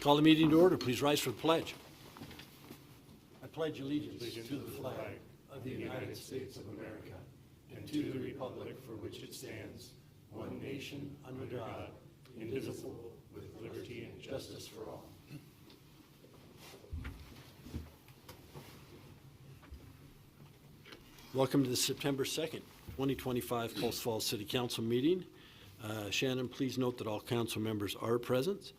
Call the meeting to order. Please rise for the pledge. I pledge allegiance to the flag of the United States of America and to the republic for which it stands, one nation under God, indivisible, with liberty and justice for all. Welcome to the September 2nd, 2025 Post Falls City Council meeting. Shannon, please note that all council members are present.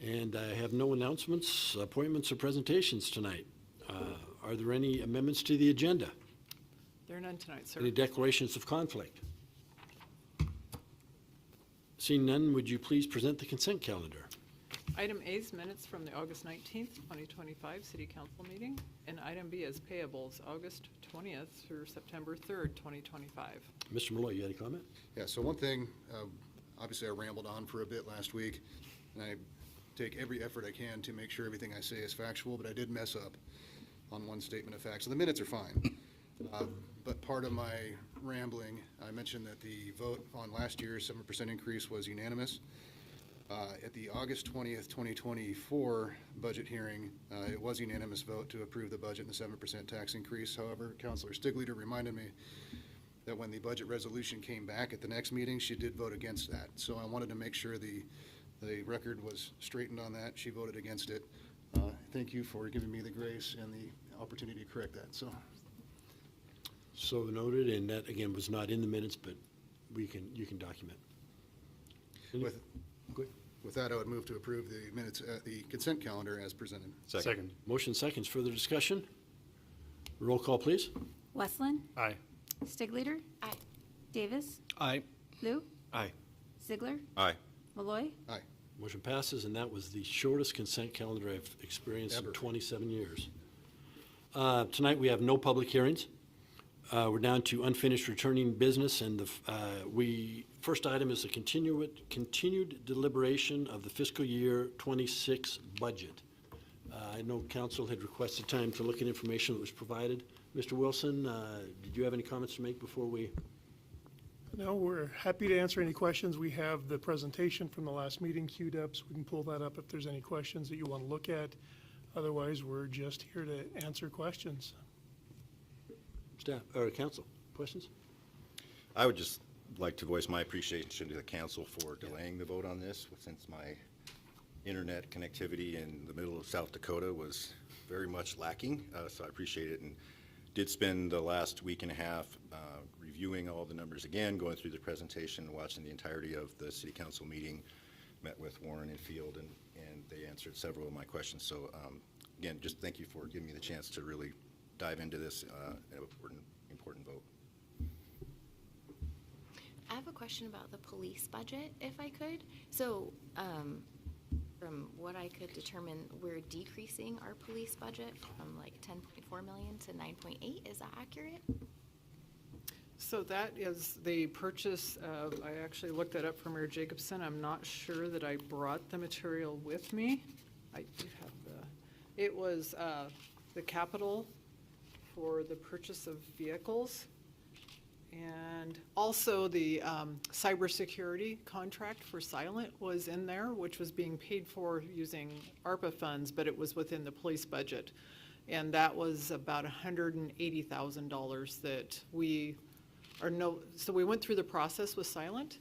And I have no announcements, appointments, or presentations tonight. Are there any amendments to the agenda? There are none tonight, sir. Any declarations of conflict? Seeing none, would you please present the consent calendar? Item A is minutes from the August 19th, 2025 City Council meeting, and item B is payables, August 20th through September 3rd, 2025. Mr. Malloy, you had a comment? Yeah, so one thing, obviously I rambled on for a bit last week, and I take every effort I can to make sure everything I say is factual, but I did mess up on one statement of fact. So the minutes are fine. But part of my rambling, I mentioned that the vote on last year's 7% increase was unanimous. At the August 20th, 2024 budget hearing, it was unanimous vote to approve the budget and the 7% tax increase. However, Councilor Stigleiter reminded me that when the budget resolution came back at the next meeting, she did vote against that. So I wanted to make sure the record was straightened on that. She voted against it. Thank you for giving me the grace and the opportunity to correct that. So noted, and that again was not in the minutes, but you can document. With that, I would move to approve the minutes, the consent calendar as presented. Second. Motion seconds. Further discussion? Roll call, please. Westland. Aye. Stigleiter. Aye. Davis. Aye. Lou. Aye. Ziegler. Aye. Malloy. Aye. Motion passes, and that was the shortest consent calendar I've experienced Ever. in 27 years. Tonight, we have no public hearings. We're down to unfinished returning business, and first item is a continued deliberation of the fiscal year 26 budget. I know council had requested time to look at information that was provided. Mr. Wilson, did you have any comments to make before we? No, we're happy to answer any questions. We have the presentation from the last meeting queued up, so we can pull that up if there's any questions that you want to look at. Otherwise, we're just here to answer questions. Staff or council, questions? I would just like to voice my appreciation to the council for delaying the vote on this, since my internet connectivity in the middle of South Dakota was very much lacking. So I appreciate it, and did spend the last week and a half reviewing all the numbers again, going through the presentation, watching the entirety of the city council meeting, met with Warren and Field, and they answered several of my questions. So again, just thank you for giving me the chance to really dive into this important vote. I have a question about the police budget, if I could. So from what I could determine, we're decreasing our police budget from like 10.4 million to 9.8. Is that accurate? So that is the purchase of, I actually looked that up from Mayor Jacobson. I'm not sure that I brought the material with me. I do have it was the capital for the purchase of vehicles, and also the cybersecurity contract for Silent was in there, which was being paid for using ARPA funds, but it was within the police budget. And that was about $180,000 that so we went through the process with Silent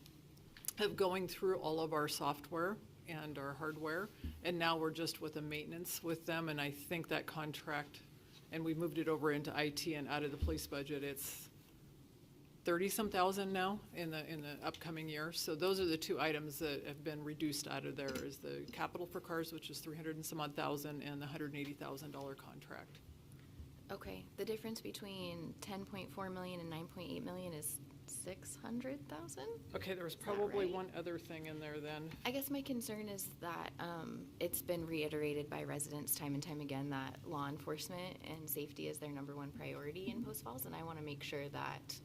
of going through all of our software and our hardware, and now we're just with a maintenance with them, and I think that contract, and we moved it over into IT and out of the police budget. It's 30-some thousand now in the upcoming year. So those are the two items that have been reduced out of there, is the capital for cars, which is 300 and some odd thousand, and the $180,000 contract. Okay, the difference between 10.4 million and 9.8 million is 600,000? Okay, there was Is that probably right? one other thing in there then. I guess my concern is that it's been reiterated by residents time and time again that law enforcement and safety is their number one priority in Post Falls, and I want to make sure that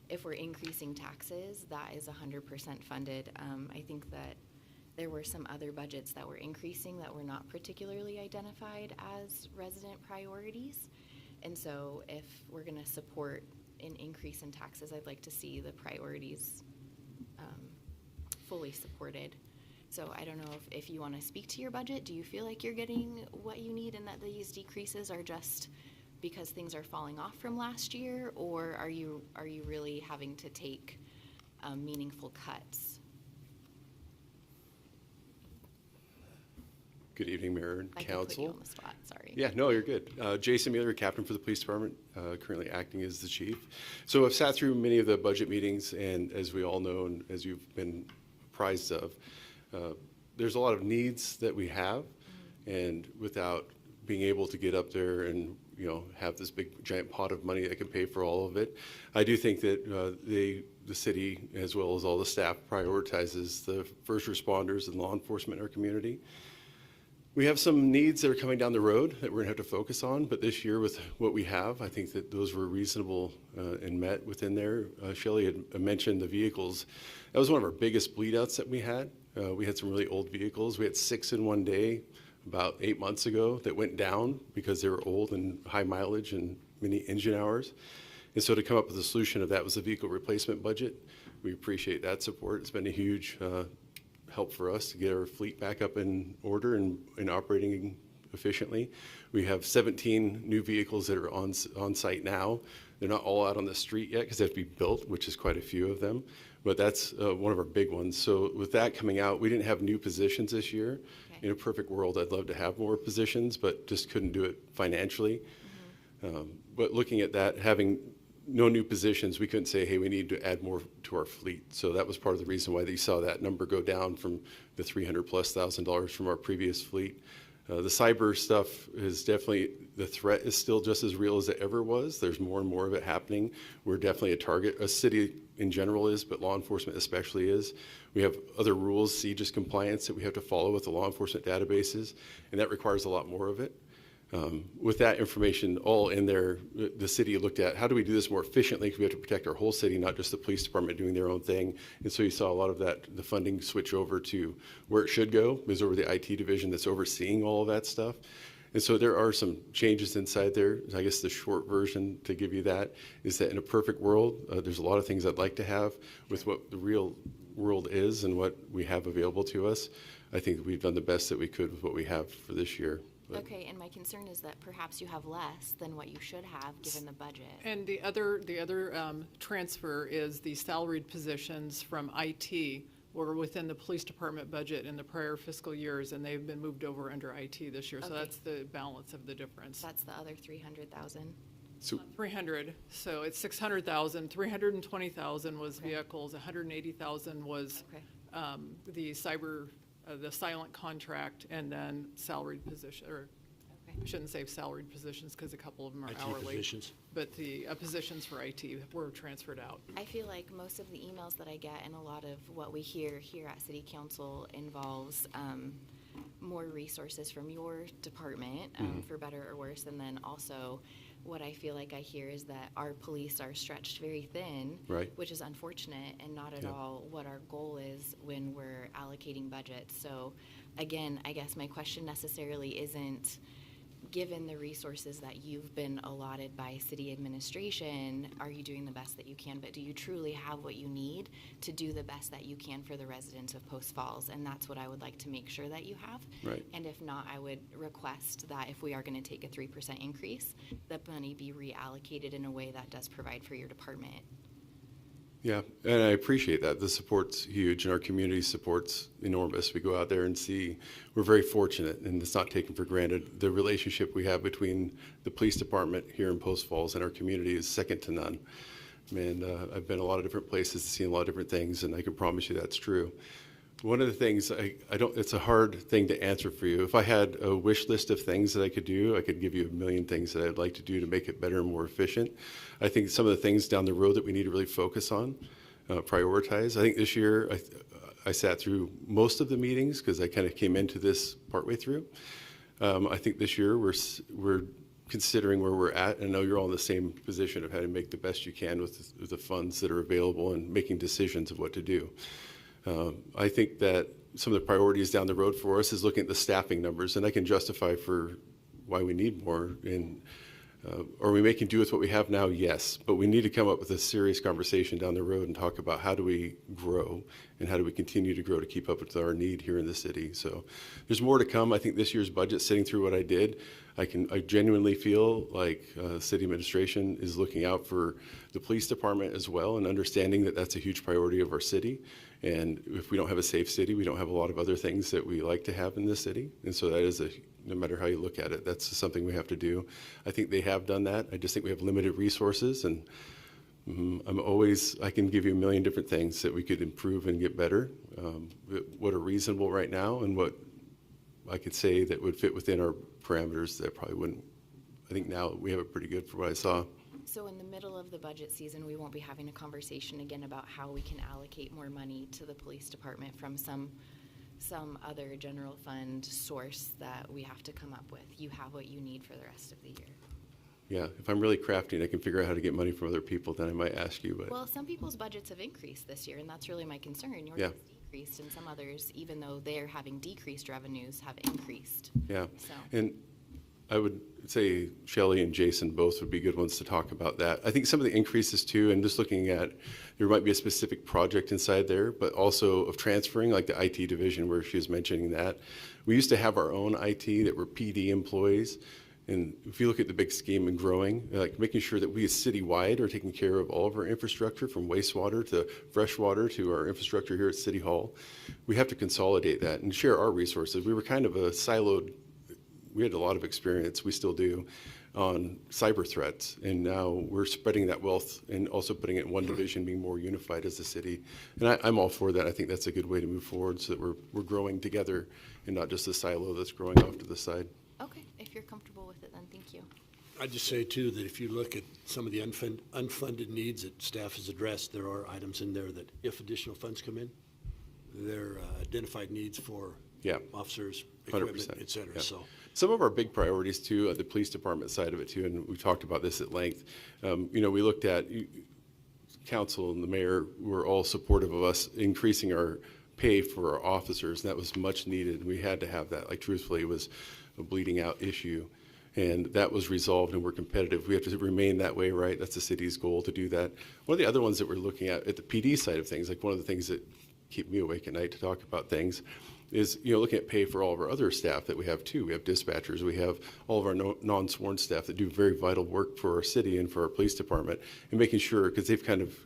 if we're increasing taxes, that is 100% funded. I think that there were some other budgets that were increasing that were not particularly identified as resident priorities. And so if we're going to support an increase in taxes, I'd like to see the priorities fully supported. So I don't know if you want to speak to your budget. Do you feel like you're getting what you need and that these decreases are just because things are falling off from last year? Or are you really having to take meaningful cuts? Good evening, Mayor and I can put you Council. on the spot, sorry. Yeah, no, you're good. Jason Mueller, Captain for the Police Department, currently acting as the Chief. So I've sat through many of the budget meetings, and as we all know, and as you've been apprised of, there's a lot of needs that we have, and without being able to get up there and, you know, have this big giant pot of money that can pay for all of it, I do think that the city, as well as all the staff, prioritizes the first responders and law enforcement in our community. We have some needs that are coming down the road that we're gonna have to focus on, but this year with what we have, I think that those were reasonable and met within there. Shelley had mentioned the vehicles. That was one of our biggest bleed outs that we had. We had some really old vehicles. We had 6 in one day about 8 months ago that went down because they were old and high mileage and many engine hours. And so to come up with a solution of that was the vehicle replacement budget. We appreciate that support. It's been a huge help for us to get our fleet back up in order and operating efficiently. We have 17 new vehicles that are on site now. They're not all out on the street yet because they have to be built, which is quite a few of them. But that's one of our big ones. So with that coming out, we didn't have new positions this year. Okay. In a perfect world, I'd love to have more positions, but just couldn't do it financially. But looking at that, having no new positions, we couldn't say, hey, we need to add more to our fleet. So that was part of the reason why you saw that number go down from the $300,000+ from our previous fleet. The cyber stuff is definitely, the threat is still just as real as it ever was. There's more and more of it happening. We're definitely a target. A city in general is, but law enforcement especially is. We have other rules, CJIS compliance that we have to follow with the law enforcement databases, and that requires a lot more of it. With that information all in there, the city looked at how do we do this more efficiently, because we have to protect our whole city, not just the police department doing their own thing. And so you saw a lot of that, the funding switch over to where it should go, is over the IT division that's overseeing all of that stuff. And so there are some changes inside there. I guess the short version to give you that is that in a perfect world, there's a lot of things I'd like to have with what the real world is and what we have available to us. I think that we've done the best that we could with what we have for this year. But Okay, and my concern is that perhaps you have less than what you should have given the budget. And the other transfer is the salaried positions from IT were within the police department budget in the prior fiscal years, and they've been moved over under IT this year. So Okay. that's the balance of the difference. That's the other 300,000. so 300, so it's 600,000, 320,000 was vehicles, 180,000 was Okay. the cyber, the silent contract, and then salaried position, or Okay. I shouldn't say salaried positions because a couple of them are IT hourly. positions. But the positions for IT were transferred out. I feel like most of the emails that I get and a lot of what we hear here at City Council involves more resources from your department, for better or worse. And then also what I feel like I hear is that our police are stretched very thin, Right. which is unfortunate and not at Yeah. all what our goal is when we're allocating budgets. So again, I guess my question necessarily isn't, given the resources that you've been allotted by city administration, are you doing the best that you can? But do you truly have what you need to do the best that you can for the residents of Post Falls? And that's what I would like to make sure that you have. Right. And if not, I would request that if we are going to take a 3% increase, that money be reallocated in a way that does provide for your department. yeah, and I appreciate that. The support's huge, and our community support's enormous. We go out there and see, we're very fortunate, and it's not taken for granted. The relationship we have between the police department here in Post Falls and our community is second to none. And I've been a lot of different places, seen a lot of different things, and I can promise you that's true. One of the things I don't, it's a hard thing to answer for you. If I had a wish list of things that I could do, I could give you a million things that I'd like to do to make it better and more efficient. I think some of the things down the road that we need to really focus on, prioritize. I think this year I sat through most of the meetings because I kind of came into this partway through. I think this year we're considering where we're at, and I know you're all in the same position of how to make the best you can with the funds that are available and making decisions of what to do. I think that some of the priorities down the road for us is looking at the staffing numbers, and I can justify for why we need more. And Are we making do with what we have now? Yes, but we need to come up with a serious conversation down the road and talk about how do we grow and how do we continue to grow to keep up with our need here in the city. So there's more to come. I think this year's budget, sitting through what I did, I genuinely feel like city administration is looking out for the police department as well and understanding that that's a huge priority of our city. And if we don't have a safe city, we don't have a lot of other things that we like to have in this city. And so that is no matter how you look at it, that's something we have to do. I think they have done that. I just think we have limited resources, and I can give you a million different things that we could improve and get better. What are reasonable right now and what I could say that would fit within our parameters that probably wouldn't. I think now we have it pretty good for what I saw. So in the middle of the budget season, we won't be having a conversation again about how we can allocate more money to the police department from some other general fund source that we have to come up with. You have what you need for the rest of the year. Yeah, if I'm really crafty and I can figure out how to get money from other people, then I might ask you, but. Well, some people's budgets have increased this year, and that's really my concern. Yours Yeah. has decreased, and some others, even though they're having decreased revenues, have increased. Yeah, So. and I would say Shelley and Jason both would be good ones to talk about that. I think some of the increases too, and just looking at, there might be a specific project inside there, but also of transferring, like the IT division where she was mentioning that. We used to have our own IT that were PD employees. And if you look at the big scheme and growing, like making sure that we as citywide are taking care of all of our infrastructure from wastewater to freshwater to our infrastructure here at City Hall, we have to consolidate that and share our resources. We were kind of a siloed, we had a lot of experience, we still do, on cyber threats. And now we're spreading that wealth and also putting it in one division, being more unified as a city. And I'm all for that. I think that's a good way to move forward so that we're growing together and not just a silo that's growing off to the side. Okay, if you're comfortable with it, then thank you. I'd just say too, that if you look at some of the unfunded needs that staff has addressed, there are items in there that if additional funds come in, they're identified needs for Yeah. officers, equipment, 100%. et cetera, Yeah. so. Some of our big priorities too, at the police department side of it too, and we talked about this at length. We looked at, council and the mayor were all supportive of us increasing our pay for our officers, and that was much needed. We had to have that. Like truthfully, it was a bleeding out issue, and that was resolved, and we're competitive. We have to remain that way, right? That's the city's goal to do that. One of the other ones that we're looking at the PD side of things, like one of the things that keep me awake at night to talk about things, is looking at pay for all of our other staff that we have too. We have dispatchers, we have all of our non-sworn staff that do very vital work for our city and for our police department, and making sure, because they've kind of,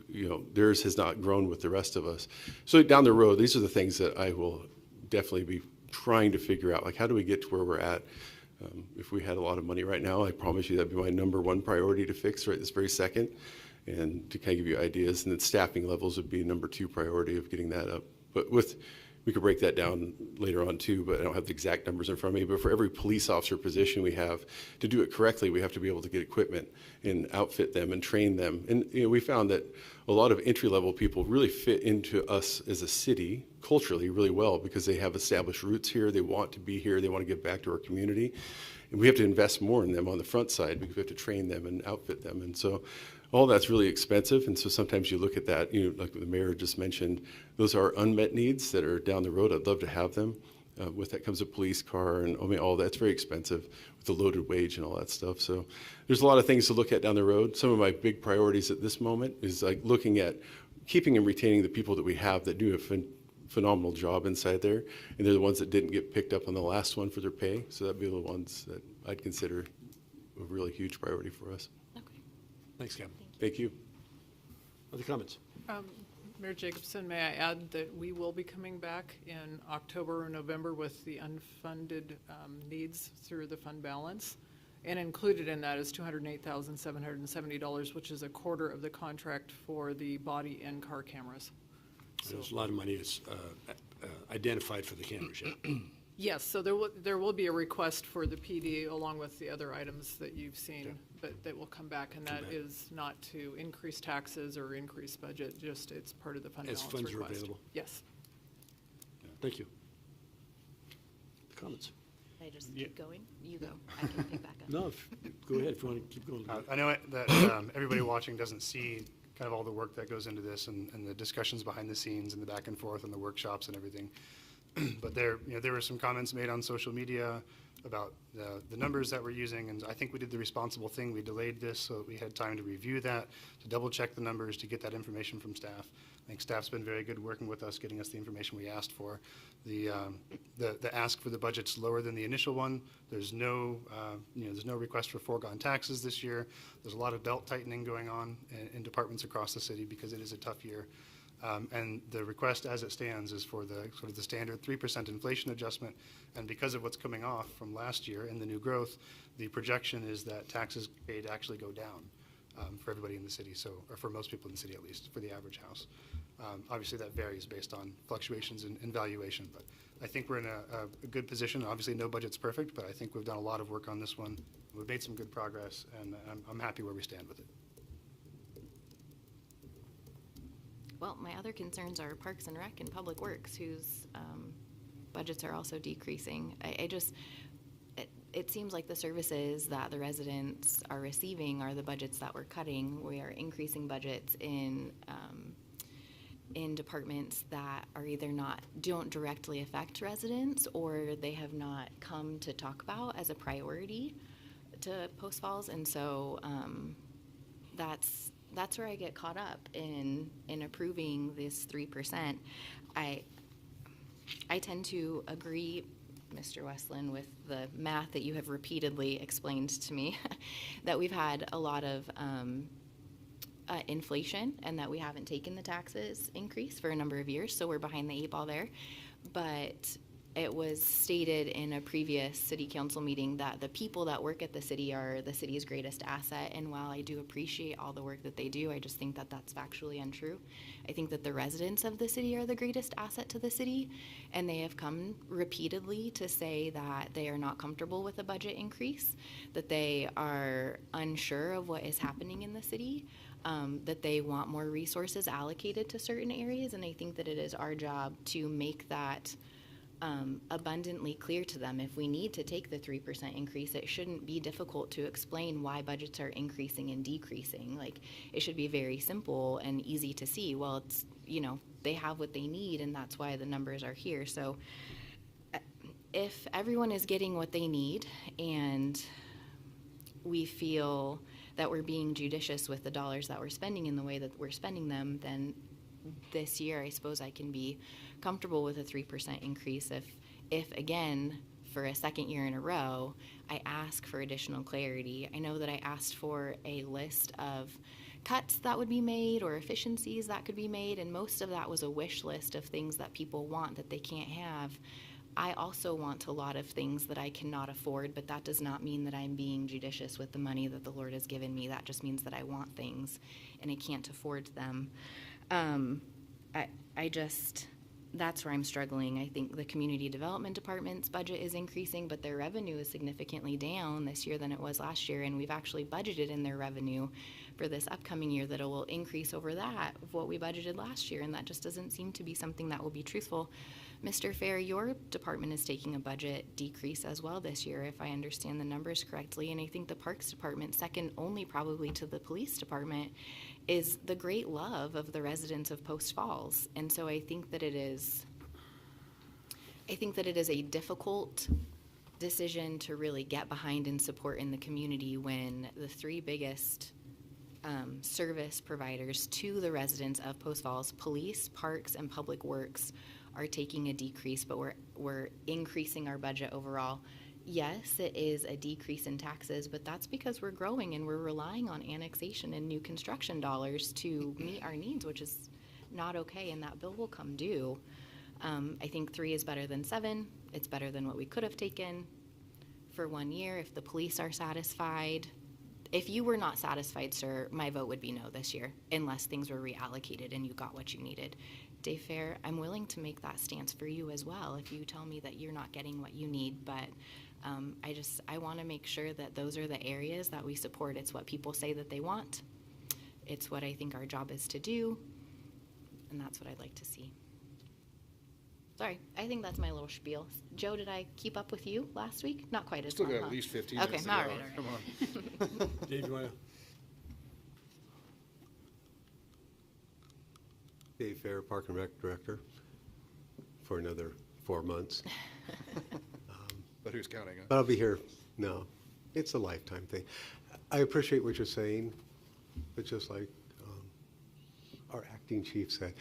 theirs has not grown with the rest of us. So down the road, these are the things that I will definitely be trying to figure out, like how do we get to where we're at? If we had a lot of money right now, I promise you that'd be my number one priority to fix right this very second, and to kind of give you ideas. And then staffing levels would be number two priority of getting that up. But we could break that down later on too, but I don't have the exact numbers in front of me. But for every police officer position we have, to do it correctly, we have to be able to get equipment and outfit them and train them. And we found that a lot of entry-level people really fit into us as a city culturally really well because they have established roots here, they want to be here, they want to give back to our community. And we have to invest more in them on the front side because we have to train them and outfit them. And so all that's really expensive, and so sometimes you look at that, like the mayor just mentioned, those are unmet needs that are down the road. I'd love to have them. With that comes a police car, and all that's very expensive with the loaded wage and all that stuff. So there's a lot of things to look at down the road. Some of my big priorities at this moment is like looking at keeping and retaining the people that we have that do a phenomenal job inside there, and they're the ones that didn't get picked up on the last one for their pay. So that'd be the ones that I'd consider a really huge priority for us. Okay. Thanks, Kevin. Thank you. Other comments? Mayor Jacobson, may I add that we will be coming back in October or November with the unfunded needs through the fund balance. And included in that is $208,770, which is a quarter of the contract for the body and car cameras. There's a lot of money that's identified for the cameras, yeah. Yes, so there will be a request for the PD along with the other items that you've seen, but that will come back, and that is not to increase taxes or increase budget, just it's part of the fund balance As request. funds are available. Yes. Thank you. Comments? Can I just keep going? You go. I can pick back up. No, go ahead if you want to keep going. I know that everybody watching doesn't see kind of all the work that goes into this and the discussions behind the scenes and the back and forth and the workshops and everything. But there were some comments made on social media about the numbers that we're using, and I think we did the responsible thing. We delayed this so that we had time to review that, to double-check the numbers, to get that information from staff. I think staff's been very good working with us, getting us the information we asked for. The ask for the budget's lower than the initial one. There's no, there's no request for foregone taxes this year. There's a lot of belt tightening going on in departments across the city because it is a tough year. And the request as it stands is for the sort of the standard 3% inflation adjustment. And because of what's coming off from last year and the new growth, the projection is that taxes paid actually go down for everybody in the city, or for most people in the city at least, for the average house. Obviously that varies based on fluctuations in valuation, but I think we're in a good position. Obviously no budget's perfect, but I think we've done a lot of work on this one. We've made some good progress, and I'm happy where we stand with it. Well, my other concerns are Parks and Rec and Public Works, whose budgets are also decreasing. It seems like the services that the residents are receiving are the budgets that we're cutting. We are increasing budgets in departments that are either don't directly affect residents, or they have not come to talk about as a priority to Post Falls, and so that's where I get caught up in approving this 3%. I tend to agree, Mr. Westland, with the math that you have repeatedly explained to me, that we've had a lot of inflation and that we haven't taken the taxes increase for a number of years, so we're behind the 8 ball there. But it was stated in a previous city council meeting that the people that work at the city are the city's greatest asset, and while I do appreciate all the work that they do, I just think that that's factually untrue. I think that the residents of the city are the greatest asset to the city, and they have come repeatedly to say that they are not comfortable with a budget increase, that they are unsure of what is happening in the city, that they want more resources allocated to certain areas, and I think that it is our job to make that abundantly clear to them. If we need to take the 3% increase, it shouldn't be difficult to explain why budgets are increasing and decreasing. Like, it should be very simple and easy to see. Well, it's, they have what they need, and that's why the numbers are here. So if everyone is getting what they need and we feel that we're being judicious with the dollars that we're spending in the way that we're spending them, then this year I suppose I can be comfortable with a 3% increase if again, for a second year in a row, I ask for additional clarity. I know that I asked for a list of cuts that would be made or efficiencies that could be made, and most of that was a wish list of things that people want that they can't have. I also want a lot of things that I cannot afford, but that does not mean that I'm being judicious with the money that the Lord has given me. That just means that I want things and I can't afford them. That's where I'm struggling. I think the community development department's budget is increasing, but their revenue is significantly down this year than it was last year, and we've actually budgeted in their revenue for this upcoming year that it will increase over that of what we budgeted last year, and that just doesn't seem to be something that will be truthful. Mr. Fair, your department is taking a budget decrease as well this year, if I understand the numbers correctly, and I think the Parks Department, second only probably to the Police Department, is the great love of the residents of Post Falls. And so I think that it is a difficult decision to really get behind and support in the community when the 3 biggest service providers to the residents of Post Falls, Police, Parks, and Public Works, are taking a decrease, but we're increasing our budget overall. Yes, it is a decrease in taxes, but that's because we're growing and we're relying on annexation and new construction dollars to meet our needs, which is not okay, and that bill will come due. I think 3 is better than 7. It's better than what we could have taken for 1 year. If the police are satisfied, if you were not satisfied, sir, my vote would be no this year, unless things were reallocated and you got what you needed. Dave Fair, I'm willing to make that stance for you as well if you tell me that you're not getting what you need, but I want to make sure that those are the areas that we support. It's what people say that they want. It's what I think our job is to do, and that's what I'd like to see. Sorry, I think that's my little spiel. Joe, did I keep up with you last week? Not quite as Still long, got huh? at least 15 Okay, minutes to all go. right, all right. Come on. Dave, you want to? Dave Fair, Park and Rec Director, for another 4 months. But who's counting, huh? But I'll be here, no, it's a lifetime thing. I appreciate what you're saying, but just like our acting chief said,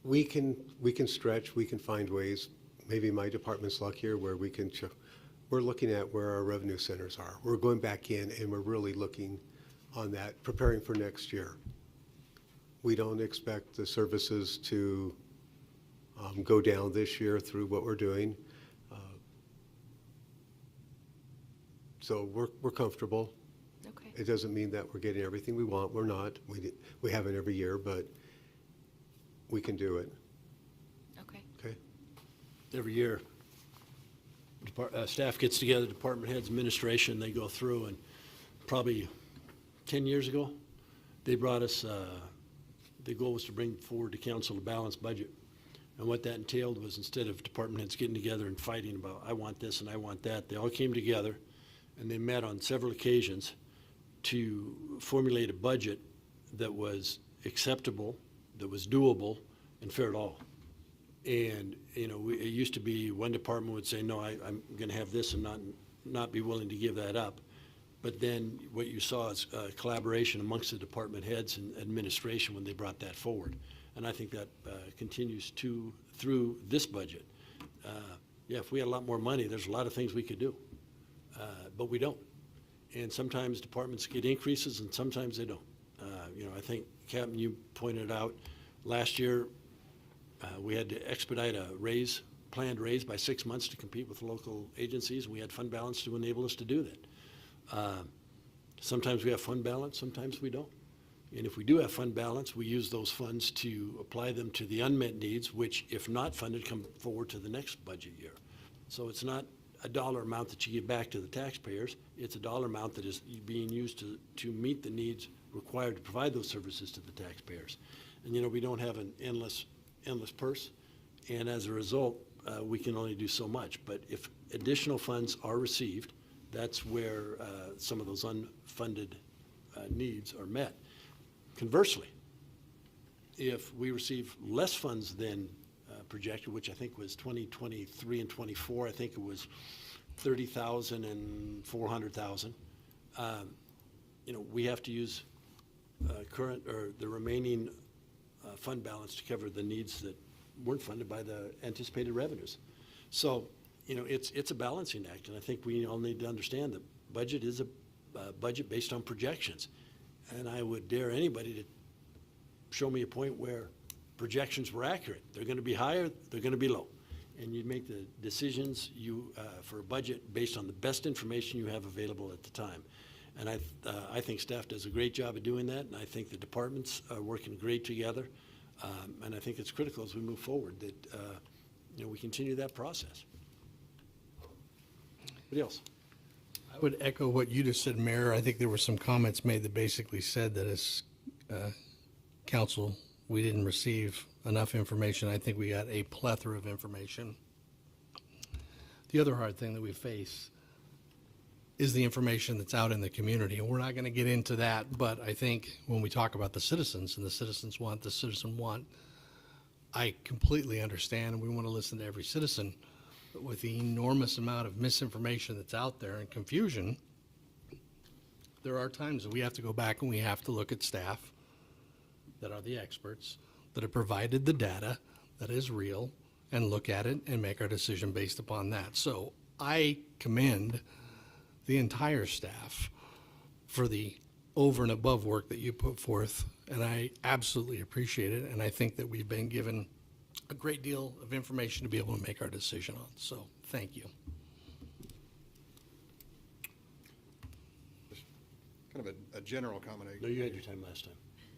we can stretch, we can find ways. Maybe my department's luckier where we're looking at where our revenue centers are. We're going back in and we're really looking on that, preparing for next year. We don't expect the services to go down this year through what we're doing. So we're comfortable. Okay. It doesn't mean that we're getting everything we want. We're not. We have it every year, but we can do it. Okay. Okay? Every year, staff gets together, department heads, administration, they go through, and probably 10 years ago, they brought us, the goal was to bring forward to council a balanced budget. And what that entailed was, instead of department heads getting together and fighting about, I want this and I want that, they all came together and they met on several occasions to formulate a budget that was acceptable, that was doable, and fair to all. And, you know, it used to be one department would say, no, I'm going to have this and not be willing to give that up. But then what you saw is collaboration amongst the department heads and administration when they brought that forward. And I think that continues through this budget. Yeah, if we had a lot more money, there's a lot of things we could do, but we don't. And sometimes departments get increases and sometimes they don't. You know, I think, Captain, you pointed out, last year, we had to expedite a planned raise by 6 months to compete with local agencies. We had fund balance to enable us to do that. Sometimes we have fund balance, sometimes we don't. And if we do have fund balance, we use those funds to apply them to the unmet needs, which, if not funded, come forward to the next budget year. So it's not a dollar amount that you give back to the taxpayers. It's a dollar amount that is being used to meet the needs required to provide those services to the taxpayers. And, you know, we don't have an endless purse, and as a result, we can only do so much. But if additional funds are received, that's where some of those unfunded needs are met. Conversely, if we receive less funds than projected, which I think was 2023 and 24, I think it was 30,000 and 400,000. You know, we have to use the remaining fund balance to cover the needs that weren't funded by the anticipated revenues. So, you know, it's a balancing act, and I think we all need to understand that budget is a budget based on projections. And I would dare anybody to show me a point where projections were accurate. They're going to be higher, they're going to be low. And you make the decisions for a budget based on the best information you have available at the time. And I think staff does a great job of doing that, and I think the departments are working great together. And I think it's critical as we move forward that you know, we continue that process. Anybody else? I would echo what you just said, Mayor. I think there were some comments made that basically said that as council, we didn't receive enough information. I think we got a plethora of information. The other hard thing that we face is the information that's out in the community, and we're not going to get into that, but I think when we talk about the citizens and the citizens want, the citizen want, I completely understand, and we want to listen to every citizen. But with the enormous amount of misinformation that's out there and confusion, there are times that we have to go back and we have to look at staff that are the experts, that have provided the data that is real, and look at it and make our decision based upon that. So I commend the entire staff for the over and above work that you put forth, and I absolutely appreciate it, and I think that we've been given a great deal of information to be able to make our decision on. So thank you. Kind of a general comment. No, you had your time last time.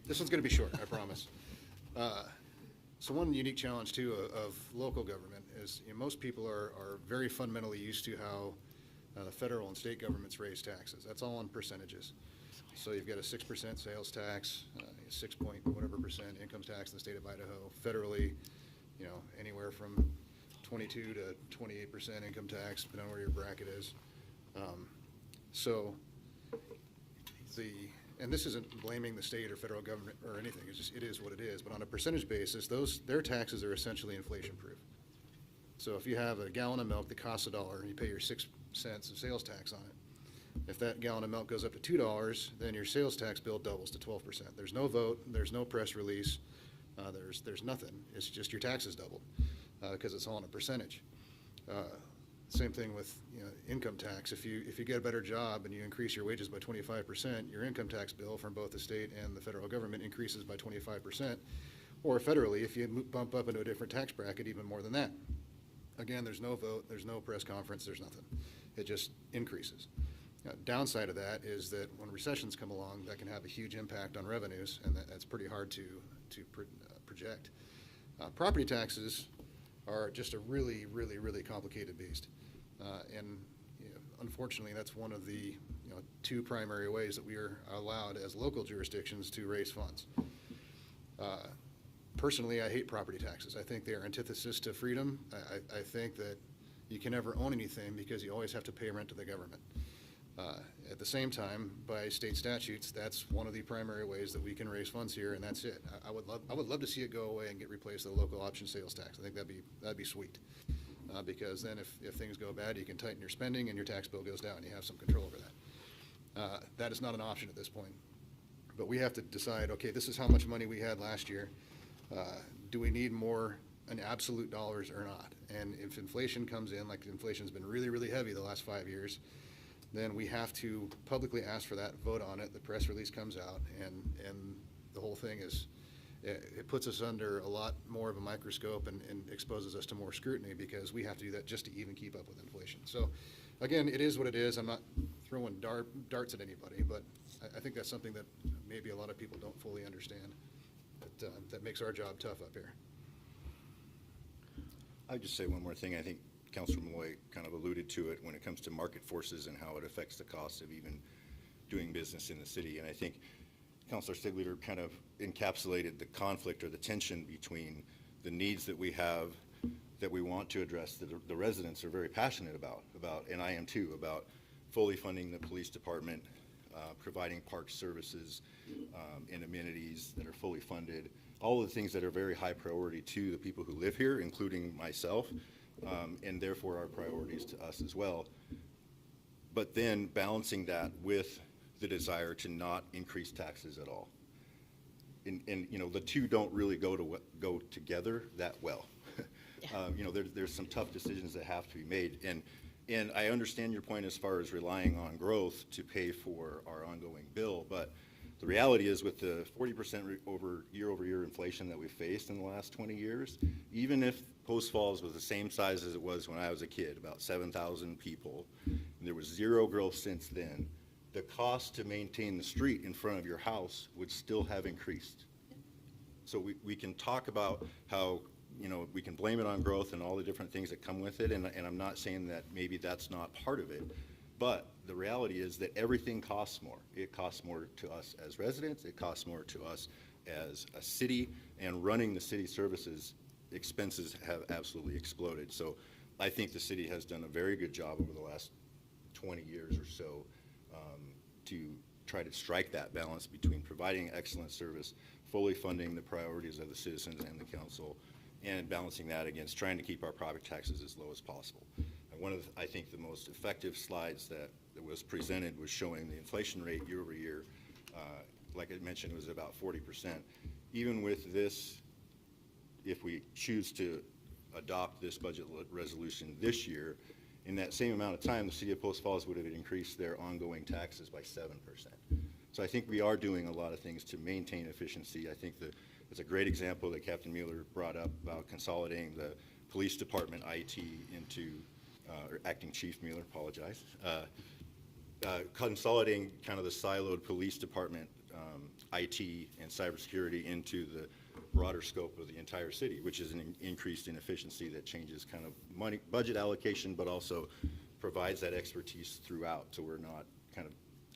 This one's going to be short, I promise. So one unique challenge, too, of local government is, you know, most people are very fundamentally used to how the federal and state governments raise taxes. That's all on percentages. So you've got a 6% sales tax, 6-point-whatever% income tax in the state of Idaho. Federally, you know, anywhere from 22 to 28% income tax, depending on where your bracket is. And this isn't blaming the state or federal government or anything, it's just, it is what it is. But on a percentage basis, their taxes are essentially inflation-proof. So if you have a gallon of milk that costs $1 and you pay your 6 cents of sales tax on it, if that gallon of milk goes up to $2, then your sales tax bill doubles to 12%. There's no vote, there's no press release, there's nothing. It's just your taxes doubled because it's all in a percentage. Same thing with income tax. If you get a better job and you increase your wages by 25%, your income tax bill from both the state and the federal government increases by 25%. Or federally, if you bump up into a different tax bracket, even more than that. Again, there's no vote, there's no press conference, there's nothing. It just increases. Downside of that is that when recessions come along, that can have a huge impact on revenues, and that's pretty hard to project. Property taxes are just a really, really, really complicated beast. And unfortunately, that's one of the two primary ways that we are allowed as local jurisdictions to raise funds. Personally, I hate property taxes. I think they are antithesis to freedom. I think that you can never own anything because you always have to pay rent to the government. At the same time, by state statutes, that's one of the primary ways that we can raise funds here, and that's it. I would love to see it go away and get replaced with a local option sales tax. I think that'd be sweet, because then if things go bad, you can tighten your spending and your tax bill goes down. You have some control over that. That is not an option at this point. But we have to decide, okay, this is how much money we had last year. Do we need more in absolute dollars or not? And if inflation comes in, like inflation's been really, really heavy the last 5 years, then we have to publicly ask for that, vote on it, the press release comes out, and the whole thing is, it puts us under a lot more of a microscope and exposes us to more scrutiny because we have to do that just to even keep up with inflation. So again, it is what it is. I'm not throwing darts at anybody, but I think that's something that maybe a lot of people don't fully understand. That makes our job tough up here. I'd just say one more thing. I think Councilor Malloy kind of alluded to it when it comes to market forces and how it affects the cost of even doing business in the city. And I think Councilor Stigliter kind of encapsulated the conflict or the tension between the needs that we have that we want to address, that the residents are very passionate about, and I am too, about fully funding the police department, providing park services and amenities that are fully funded, all of the things that are very high priority to the people who live here, including myself, and therefore are priorities to us as well. But then balancing that with the desire to not increase taxes at all. And the two don't really go together that well. There's some tough decisions that have to be made. And I understand your point as far as relying on growth to pay for our ongoing bill, but the reality is with the 40% year-over-year inflation that we faced in the last 20 years, even if Post Falls was the same size as it was when I was a kid, about 7,000 people, and there was zero growth since then, the cost to maintain the street in front of your house would still have increased. So we can talk about how we can blame it on growth and all the different things that come with it, and I'm not saying that maybe that's not part of it, but the reality is that everything costs more. It costs more to us as residents, it costs more to us as a city, and running the city services expenses have absolutely exploded. So I think the city has done a very good job over the last 20 years or so to try to strike that balance between providing excellent service, fully funding the priorities of the citizens and the council, and balancing that against trying to keep our property taxes as low as possible. And one of I think the most effective slides that was presented was showing the inflation rate year over year. Like I mentioned, it was about 40%. Even with this, if we choose to adopt this budget resolution this year, in that same amount of time, the city of Post Falls would have increased their ongoing taxes by 7%. So I think we are doing a lot of things to maintain efficiency. I think that it's a great example that Captain Mueller brought up about consolidating the police department IT into, or Acting Chief Mueller, apologize, consolidating kind of the siloed police department IT and cybersecurity into the broader scope of the entire city, which is an increase in efficiency that changes kind of money, budget allocation, but also provides that expertise throughout, so we're not kind of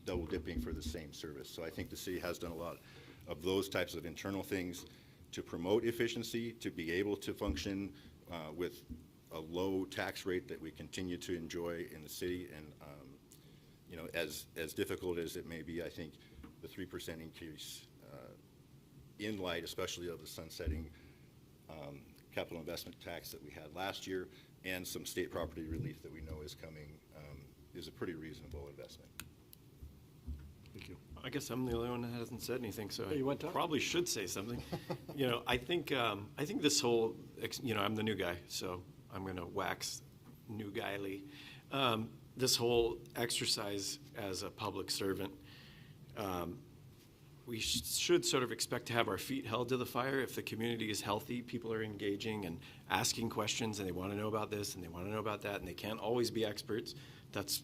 double dipping for the same service. So I think the city has done a lot of those types of internal things to promote efficiency, to be able to function with a low tax rate that we continue to enjoy in the city. And as difficult as it may be, I think the 3% increase in light, especially of the sunsetting capital investment tax that we had last year, and some state property relief that we know is coming, is a pretty reasonable investment. Thank you. I guess I'm the only one that hasn't said anything, so you want to I talk? probably should say something. I think this whole, I'm the new guy, so I'm going to wax new guyly. This whole exercise as a public servant, we should sort of expect to have our feet held to the fire. If the community is healthy, people are engaging and asking questions, and they want to know about this and they want to know about that, and they can't always be experts. That's,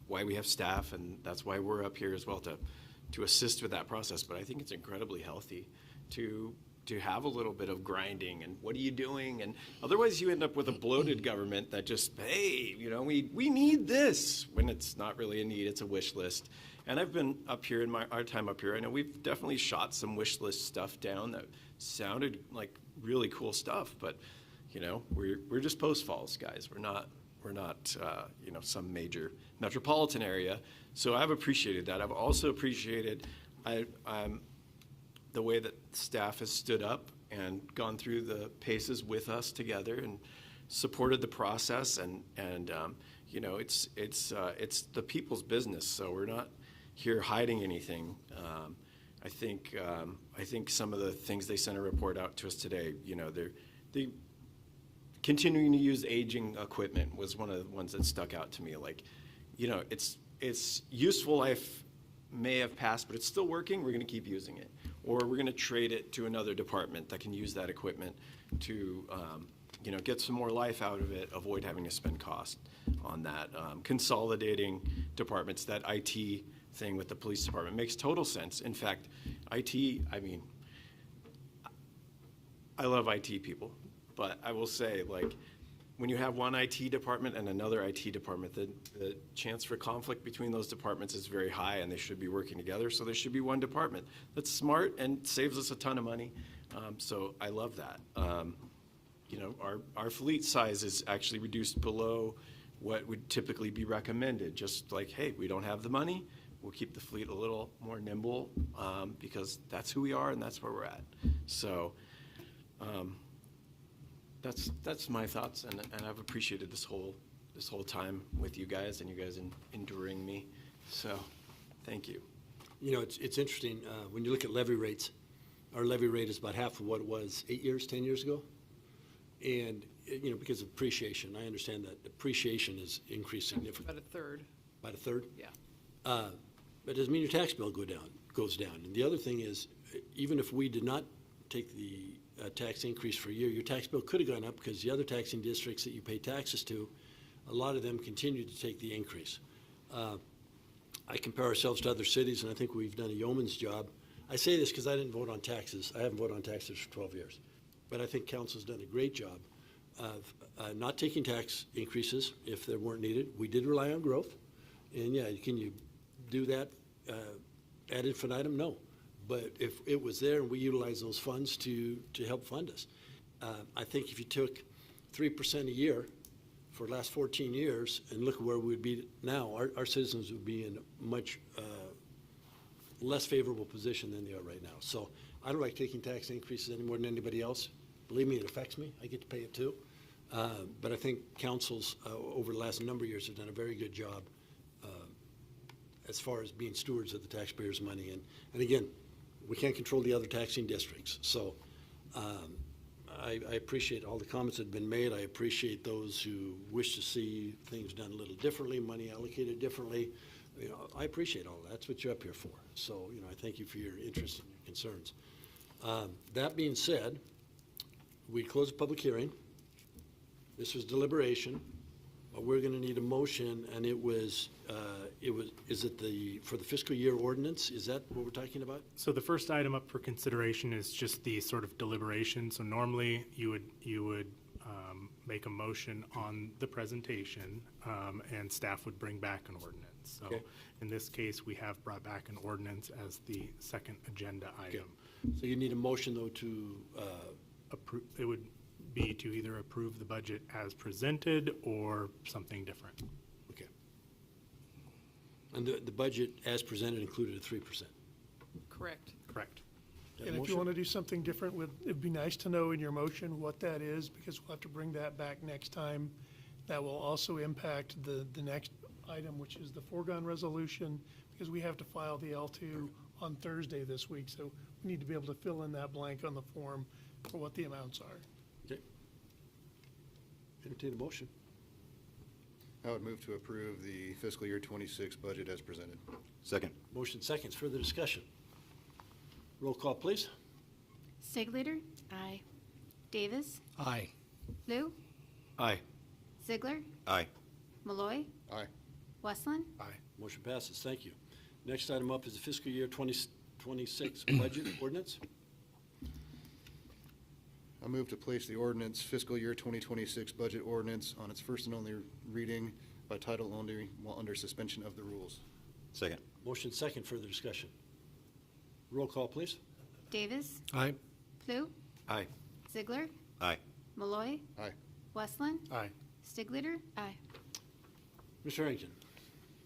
why we have staff, and that's why we're up here as well to assist with that process. But I think it's incredibly healthy to have a little bit of grinding and what are you doing? And otherwise you end up with a bloated government that just, hey, we need this, when it's not really a need, it's a wish list. And I've been up here in our time up here, I know we've definitely shot some wish list stuff down that sounded like really cool stuff, but we're just Post Falls guys. We're not some major metropolitan area. So I've appreciated that. I've also appreciated the way that staff has stood up and gone through the paces with us together and supported the process. And it's the people's business. So we're not here hiding anything. I think some of the things they sent a report out to us today, they continuing to use aging equipment was one of the ones that stuck out to me. Like, it's useful life may have passed, but it's still working. We're going to keep using it, or we're going to trade it to another department that can use that equipment to, get some more life out of it, avoid having to spend cost on that. Consolidating departments, that IT thing with the police department makes total sense. In fact, IT, I love IT people. But I will say, when you have one IT department and another IT department, the chance for conflict between those departments is very high, and they should be working together. So there should be one department that's smart and saves us a ton of money. So I love that. Our fleet size is actually reduced below what would typically be recommended. Just like, hey, we don't have the money. We'll keep the fleet a little more nimble because that's who we are and that's where we're at. So. That's my thoughts, and I've appreciated this whole time with you guys and you guys enduring me. So, thank you. It's interesting, when you look at levy rates, our levy rate is about half of what it was 10 years ago. And, because of appreciation, I understand that appreciation has increased significantly. About a third, About a third? yeah. But it doesn't mean your tax bill goes down. And the other thing is, even if we did not take the tax increase for a year, your tax bill could have gone up because the other taxing districts that you pay taxes to, a lot of them continue to take the increase. I compare ourselves to other cities, and I think we've done a yeoman's job. I say this because I didn't vote on taxes. I haven't voted on taxes for 12 years. But I think council's done a great job of not taking tax increases if they weren't needed. We did rely on growth. And yeah, can you do that ad infinitum? No. But if it was there and we utilized those funds to help fund us, I think if you took 3% a year for the last 14 years and look at where we would be now, our citizens would be in a much less favorable position than they are right now. So I don't like taking tax increases any more than anybody else. Believe me, it affects me. I get to pay it too. But I think councils over the last number of years have done a very good job as far as being stewards of the taxpayers' money. And again, we can't control the other taxing districts. So I appreciate all the comments that have been made. I appreciate those who wish to see things done a little differently, money allocated differently. I appreciate all that. That's what you're up here for. So, I thank you for your interest and your concerns. That being said, we closed the public hearing. This was deliberation. We're going to need a motion, and is it for the fiscal year ordinance? Is that what we're talking about? So the first item up for consideration is just the sort of deliberation. So normally you would make a motion on the presentation, and staff would bring back an ordinance. So Okay. in this case, we have brought back an ordinance as the second agenda item. So you need a motion, though, to, It would be to either approve the budget as presented or something different. okay. And the budget as presented included a 3%. Correct. Correct. That And if you motion? want to do something different with, it'd be nice to know in your motion what that is, because we'll have to bring that back next time. That will also impact the next item, which is the foregone resolution, because we have to file the L2 on Thursday this week. So we need to be able to fill in that blank on the form for what the amounts are. Okay. Entertain a motion. I would move to approve the fiscal year 26 budget as presented. Second. Motion seconds, further discussion. Roll call, please. Stigleiter, Aye. Davis, Aye. Flu, Aye. Ziegler, Aye. Malloy, Aye. Westland, Motion passes, thank you. Next item up is the fiscal year 2026 budget ordinance. I move to place the ordinance fiscal year 2026 budget ordinance on its first and only reading by title only while under suspension of the rules. Second. Motion second, further discussion. Roll call, please. Davis, Aye. Flu, Aye. Ziegler, Aye. Malloy, Aye. Westland, Aye. Stigleiter, Aye. Mr. Harrington.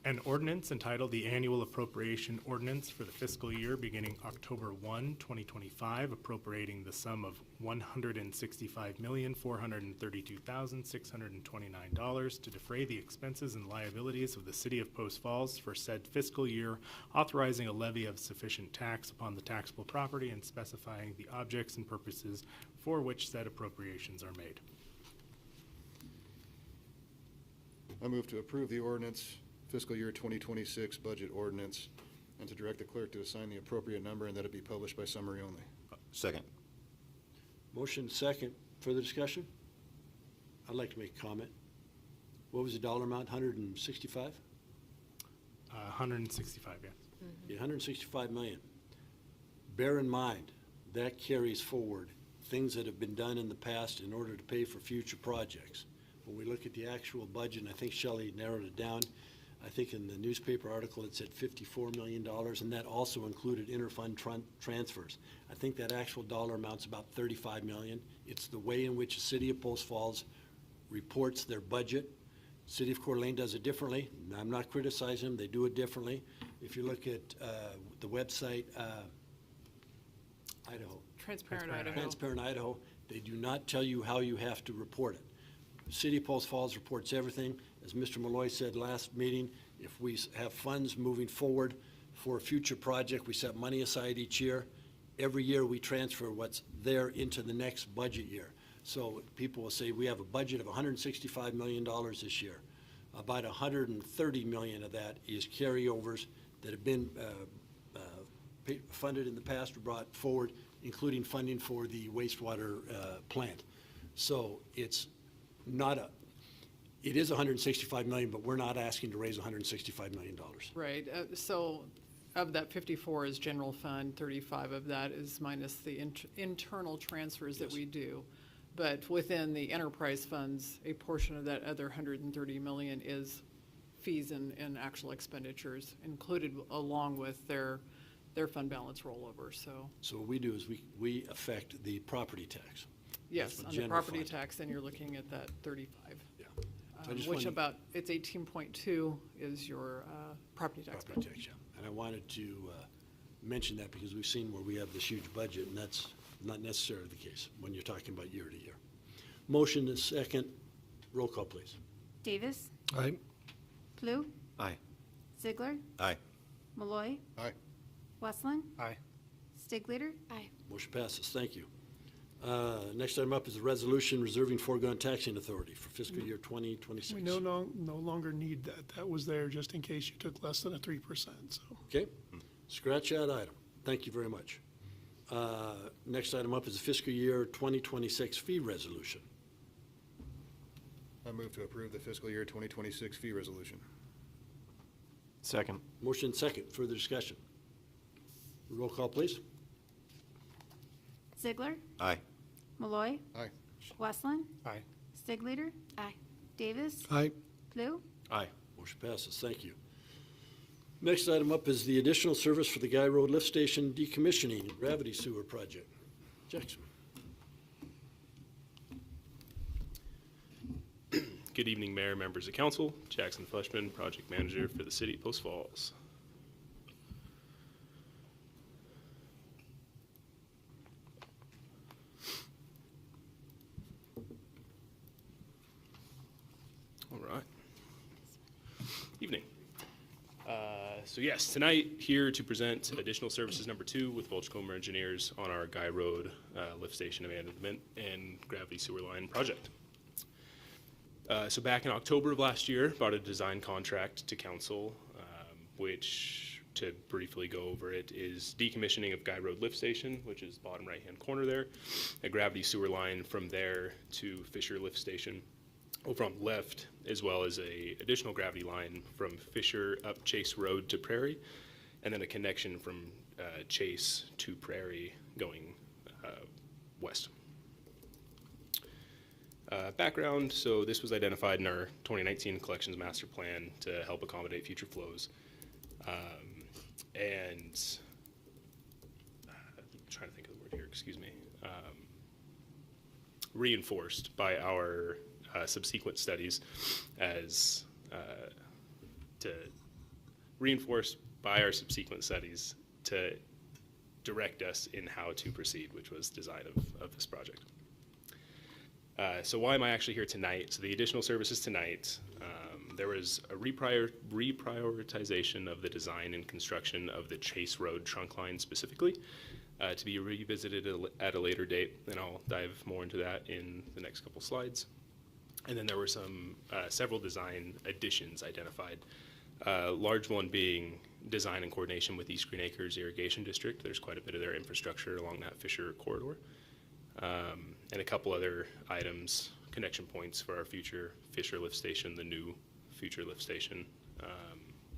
An ordinance entitled the Annual Appropriation Ordinance for the fiscal year beginning October 1, 2025, appropriating the sum of $165,432,629 to defray the expenses and liabilities of the city of Post Falls for said fiscal year, authorizing a levy of sufficient tax upon the taxable property and specifying the objects and purposes for which said appropriations are made. I move to approve the ordinance fiscal year 2026 budget ordinance and to direct the clerk to assign the appropriate number and that it be published by summary only. Second. Motion second, further discussion? I'd like to make a comment. What was the dollar amount, 165? 165, yes. Yeah, 165 million. Bear in mind, that carries forward things that have been done in the past in order to pay for future projects. When we look at the actual budget, and I think Shelley narrowed it down, I think in the newspaper article it said $54 million, and that also included interfund transfers. I think that actual dollar amount's about 35 million. It's the way in which the city of Post Falls reports their budget. City of Coeur d'Alene does it differently. I'm not criticizing them, they do it differently. If you look at the website, Idaho. Transparent Idaho. Transparent Idaho, they do not tell you how you have to report it. The City of Post Falls reports everything. As Mr. Malloy said last meeting, if we have funds moving forward for a future project, we set money aside each year. Every year, we transfer what's there into the next budget year. So people will say, we have a budget of $165 million this year. About $130 million of that is carryovers that have been funded in the past or brought forward, including funding for the wastewater plant. So it's not it is 165 million, but we're not asking to raise $165 million. Right, so of that 54 is general fund, 35 of that is minus the internal transfers that we do. But within the enterprise funds, a portion of that other 130 million is fees and actual expenditures included along with their fund balance rollover, so. So what we do is we affect the property tax. Yes, the on the general property fund. tax, then you're looking at that 35. Yeah. So I just Which wanted- about, it's 18.2 is your property tax bill. Property tax, yeah. And I wanted to mention that because we've seen where we have this huge budget, and that's not necessarily the case when you're talking about year to year. Motion is second. Roll call, please. Davis, Aye. Flu, Aye. Ziegler, Aye. Malloy, Aye. Westland, Aye. Stigleiter, Aye. Motion passes. Thank you. Next item up is a resolution reserving foregone taxing authority for fiscal year 2026. We no longer need that. That was there just in case you took less than a 3%, so. Okay, scratch that item. Thank you very much. Next item up is the fiscal year 2026 fee resolution. I move to approve the fiscal year 2026 fee resolution. Second. Motion second, further discussion. Roll call, please. Ziegler, Aye. Malloy, Aye. Westland, Aye. Stigleiter, Aye. Davis, Aye. Flu, Aye. Motion passes. Thank you. Next item up is the additional service for the Guy Road Lift Station decommissioning and gravity sewer project. Jackson. Good evening, Mayor, members of council. Jackson Fleshman, project manager for the city of Post Falls. right. Evening. So yes, tonight here to present additional services number 2 with Welchcomer Engineers on our Guy Road lift station abandonment and gravity sewer line project. So back in October of last year, brought a design contract to council, which, to briefly go over it, is decommissioning of Guy Road lift station, which is bottom right-hand corner there, a gravity sewer line from there to Fisher lift station over on the left, as well as a additional gravity line from Fisher up Chase Road to Prairie, and then a connection from Chase to Prairie going west. Background, so this was identified in our 2019 collections master plan to help accommodate future flows. And I'm trying to think of the word here, excuse me. Reinforced by our subsequent studies as to direct us in how to proceed, which was design of this project. So why am I actually here tonight? So the additional services tonight, there was a reprioritization of the design and construction of the Chase Road trunk line specifically, to be revisited at a later date, and I'll dive more into that in the next couple slides. And then there were some several design additions identified, large one being design and coordination with East Green Acres Irrigation District. There's quite a bit of their infrastructure along that Fisher corridor. And a couple other items, connection points for our future Fisher lift station, the new future lift station.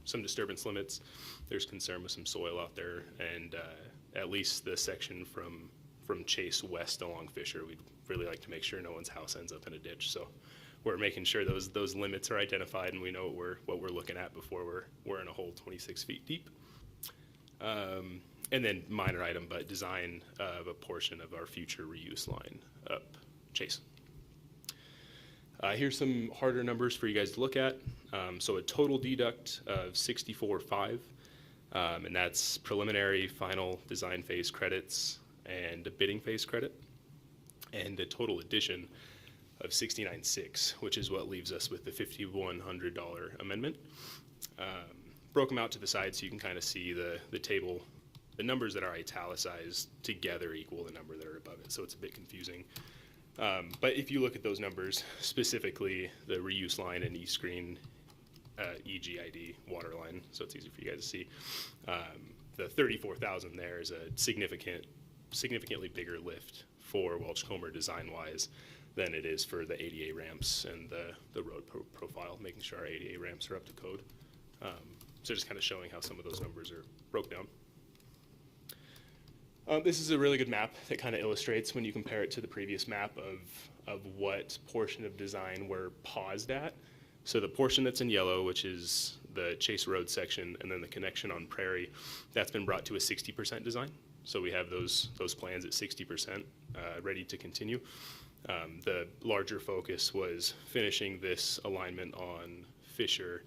Some disturbance limits. There's concern with some soil out there, and at least the section from Chase west along Fisher, we'd really like to make sure no one's house ends up in a ditch. So we're making sure those limits are identified and we know what we're looking at before we're in a hole 26 feet deep. And then minor item, but design of a portion of our future reuse line up Chase. Here's some harder numbers for you guys to look at. So a total deduct of 64.5, and that's preliminary, final design phase credits and a bidding phase credit, and a total addition of 69.6, which is what leaves us with the $5,100 amendment. Broke them out to the side so you can kind of see the table. The numbers that are italicized together equal the number that are above it, so it's a bit confusing. But if you look at those numbers, specifically the reuse line and East Green EGID water line, so it's easy for you guys to see, the 34,000 there is a significantly bigger lift for Welchcomer design-wise than it is for the ADA ramps and the road profile, making sure our ADA ramps are up to code. So just kind of showing how some of those numbers are broke down. This is a really good map that kind of illustrates when you compare it to the previous map of what portion of design we're paused at. So the portion that's in yellow, which is the Chase Road section, and then the connection on Prairie, that's been brought to a 60% design. So we have those plans at 60% ready to continue. The larger focus was finishing this alignment on Fisher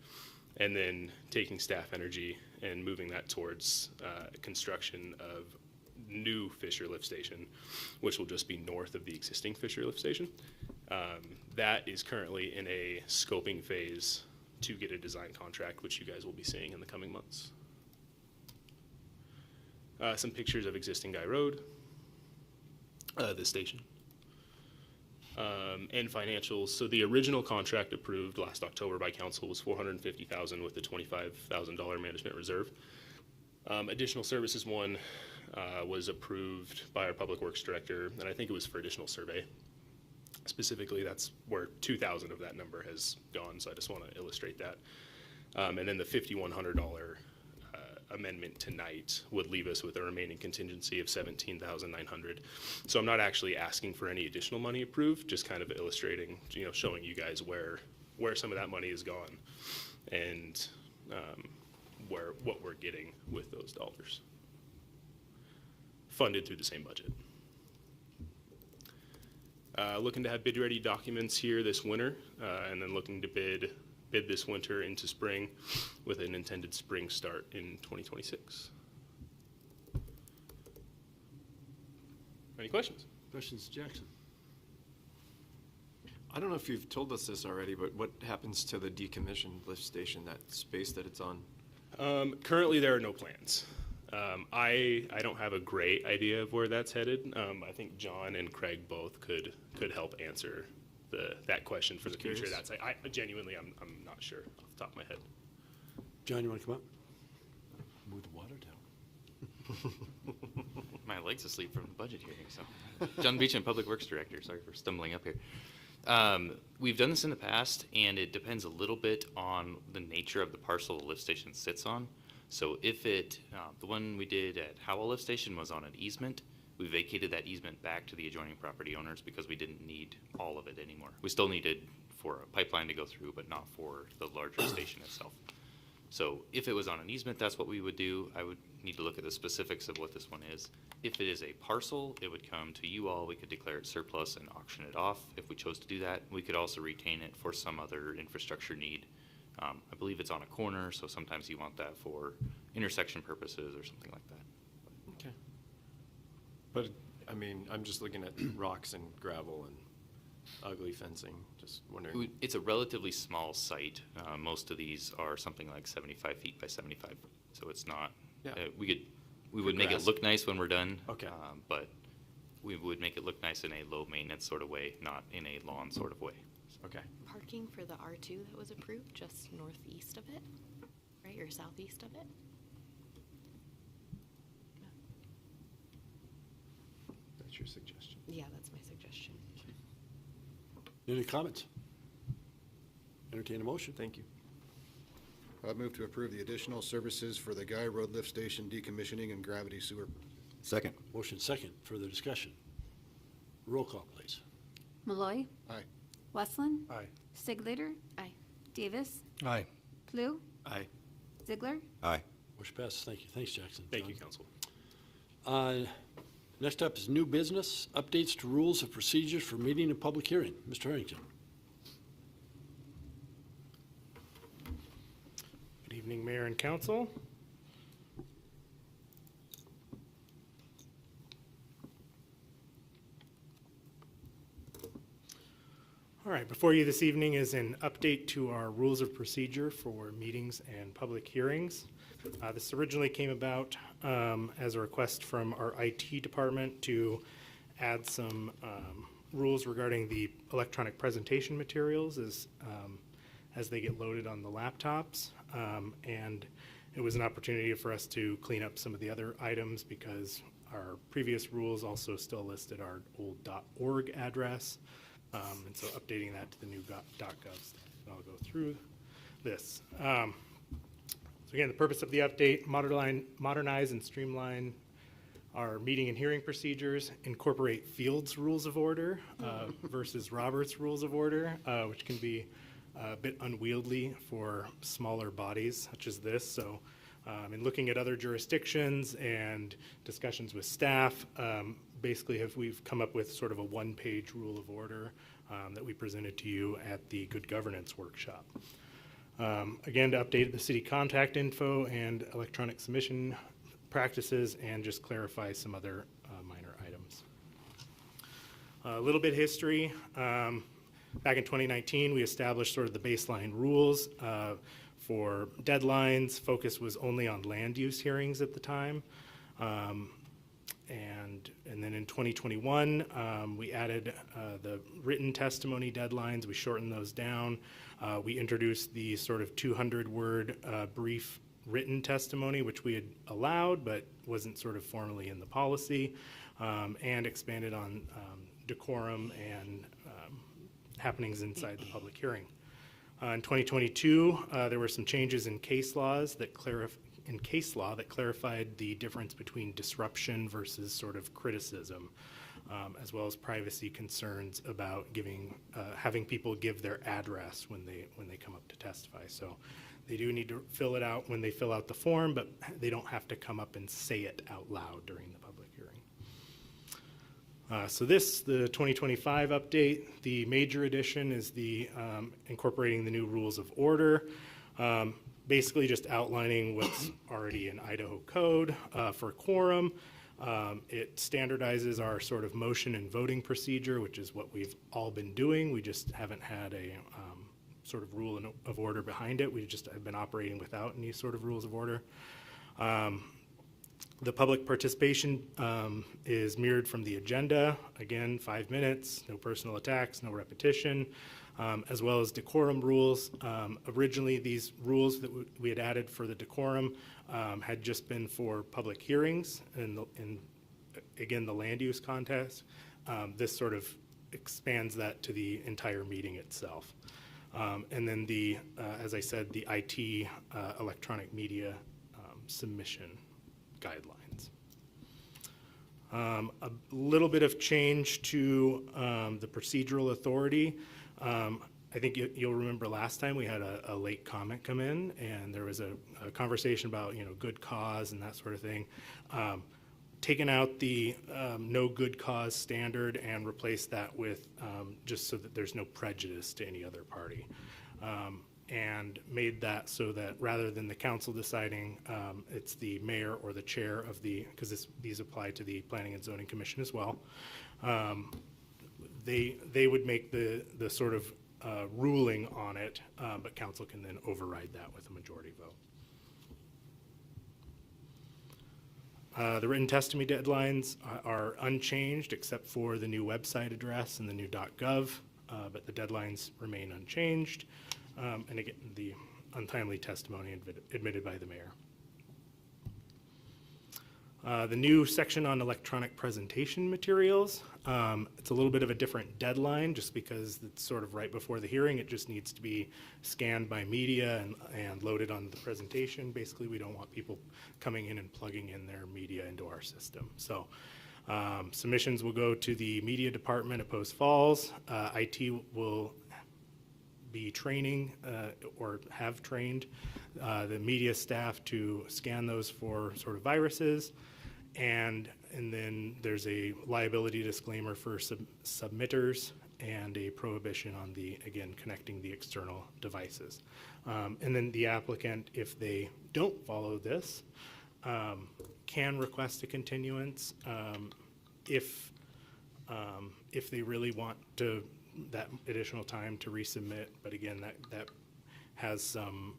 and then taking staff energy and moving that towards construction of new Fisher lift station, which will just be north of the existing Fisher lift station. That is currently in a scoping phase to get a design contract, which you guys will be seeing in the coming months. Some pictures of existing Guy Road, the station, and financials. So the original contract approved last October by council was $450,000 with a $25,000 management reserve. Additional services one was approved by our public works director, and I think it was for additional survey. Specifically, that's where 2,000 of that number has gone, so I just want to illustrate that. And then the $5,100 amendment tonight would leave us with a remaining contingency of $17,900. So I'm not actually asking for any additional money approved, just kind of illustrating, showing you guys where some of that money is gone and what we're getting with those dollars. Funded through the same budget. Looking to have bid-ready documents here this winter, and then looking to bid this winter into spring with an intended spring start in 2026. Any questions? Questions, Jackson? I don't know if you've told us this already, but what happens to the decommissioned lift station, that space that it's on? Currently, there are no plans. I don't have a great idea of where that's headed. I think John and Craig both could help answer that question for the future. curious. That's I genuinely I'm not sure off the top of my head. John, you want to come up? Move the water down. My leg's asleep from the budget hearing, so. John Beecham, Public Works Director, sorry for stumbling up here. We've done this in the past, and it depends a little bit on the nature of the parcel the lift station sits on. So if the one we did at Howell Lift Station was on an easement, we vacated that easement back to the adjoining property owners because we didn't need all of it anymore. We still needed for a pipeline to go through, but not for the larger station itself. So if it was on an easement, that's what we would do. I would need to look at the specifics of what this one is. If it is a parcel, it would come to you all. We could declare it surplus and auction it off if we chose to do that. We could also retain it for some other infrastructure need. I believe it's on a corner, so sometimes you want that for intersection purposes or something like that. Okay. But, I mean, I'm just looking at rocks and gravel and ugly fencing, just wondering. It's a relatively small site. Most of these are something like 75 feet by 75, so it's not, Yeah. we would make it grass. look nice when we're done. Okay. But we would make it look nice in a low maintenance sort of way, not in a lawn sort of way. Okay. Parking for the R2 that was approved, just northeast of it, right, or southeast of it? That's your suggestion. Yeah, that's my suggestion. Any comments? Entertain a motion. Thank you. I move to approve the additional services for the Guy Road Lift Station decommissioning and gravity sewer. Second. Motion second. Further discussion. Roll call, please. Malloy. Aye. Westland. Aye. Stiglater. Aye. Davis. Aye. Flu. Aye. Ziegler. Aye. Motion passes. Thank you. Thanks, Jackson. Thank John. you, Council. Next up is new business, updates to rules of procedures for meeting and public hearing. Mr. Harrington. Good evening, Mayor and Council. All right, before you this evening is an update to our rules of procedure for meetings and public hearings. This originally came about as a request from our IT department to add some rules regarding the electronic presentation materials as they get loaded on the laptops. And it was an opportunity for us to clean up some of the other items because our previous rules also still listed our old .org address. And so updating that to the new .gov stuff. And I'll go through this. So again, the purpose of the update, modernize and streamline our meeting and hearing procedures, incorporate Field's Rules of Order versus Robert's Rules of Order, which can be a bit unwieldy for smaller bodies such as this. So in looking at other jurisdictions and discussions with staff, basically we've come up with sort of a one-page rule of order that we presented to you at the Good Governance Workshop. Again, to update the city contact info and electronic submission practices and just clarify some other minor items. A little bit history. Back in 2019, we established sort of the baseline rules for deadlines. Focus was only on land use hearings at the time. And then in 2021, we added the written testimony deadlines. We shortened those down. We introduced the sort of 200-word brief written testimony, which we had allowed, but wasn't sort of formally in the policy, and expanded on decorum and happenings inside the public hearing. In 2022, there were some changes in case laws that clarified the difference between disruption versus sort of criticism, as well as privacy concerns about having people give their address when they come up to testify. So they do need to fill it out when they fill out the form, but they don't have to come up and say it out loud during the public hearing. So the 2025 update, the major addition is the incorporating the new rules of order. Basically just outlining what's already in Idaho code for quorum. It standardizes our sort of motion and voting procedure, which is what we've all been doing. We just haven't had a sort of rule of order behind it. We just have been operating without any sort of rules of order. The public participation is mirrored from the agenda. Again, 5 minutes, no personal attacks, no repetition, as well as decorum rules. Originally, these rules that we had added for the decorum had just been for public hearings and again, the land use contest. This sort of expands that to the entire meeting itself. And then the, as I said, the IT electronic media submission guidelines. A little bit of change to the procedural authority. I think you'll remember last time we had a late comment come in, and there was a conversation about, good cause and that sort of thing. Taken out the no good cause standard and replaced that with just so that there's no prejudice to any other party. And made that so that rather than the council deciding, it's the mayor or the chair of because these apply to the Planning and Zoning Commission as well. They would make the sort of ruling on it, but council can then override that with a majority vote. The written testimony deadlines are unchanged except for the new website address and the new .gov, but the deadlines remain unchanged. And again, the untimely testimony admitted by the mayor. The new section on electronic presentation materials, it's a little bit of a different deadline just because it's sort of right before the hearing. It just needs to be scanned by media and loaded on the presentation. Basically, we don't want people coming in and plugging in their media into our system. So submissions will go to the media department at Post Falls. IT will be training or have trained the media staff to scan those for sort of viruses. And then there's a liability disclaimer for submitters and a prohibition on again, connecting the external devices. And then the applicant, if they don't follow this, can request a continuance if they really want that additional time to resubmit. But again, that has some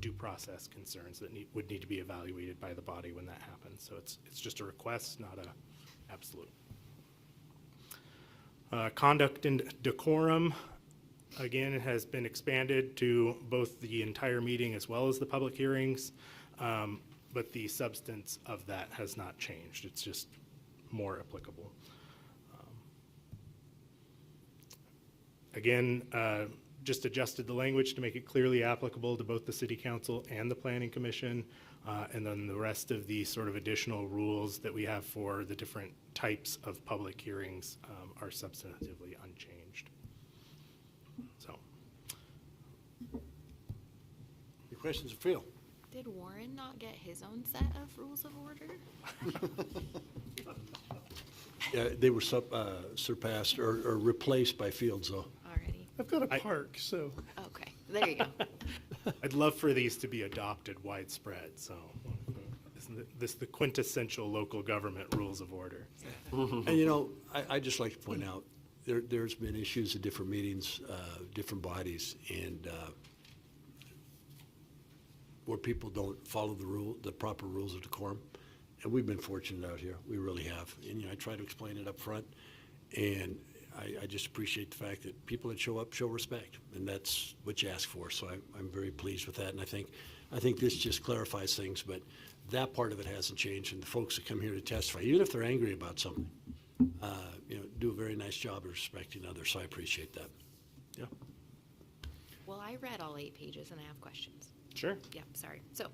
due process concerns that would need to be evaluated by the body when that happens. So it's just a request, not a absolute. Conduct and decorum, again, it has been expanded to both the entire meeting as well as the public hearings, but the substance of that has not changed. It's just more applicable. Again, just adjusted the language to make it clearly applicable to both the City Council and the Planning Commission. And then the rest of the sort of additional rules that we have for the different types of public hearings are substantively unchanged. So. Your questions, Phil? Did Warren not get his own set of rules of order? Yeah, they were surpassed or replaced by Fields, though. Already. I've got a park, so. Okay, there you go. I'd love for these to be adopted widespread, so this is the quintessential local government rules of order. And I'd just like to point out, there's been issues at different meetings, different bodies, and where people don't follow the proper rules of decorum. And we've been fortunate out here, we really have. And I try to explain it up front, and I just appreciate the fact that people that show up show respect, and that's what you ask for. So I'm very pleased with that, and I think this just clarifies things, but that part of it hasn't changed. And the folks that come here to testify, even if they're angry about something, do a very nice job of respecting others. So I appreciate that. Yeah. Well, I read all 8 pages and I have questions. Sure. Yeah, sorry. So,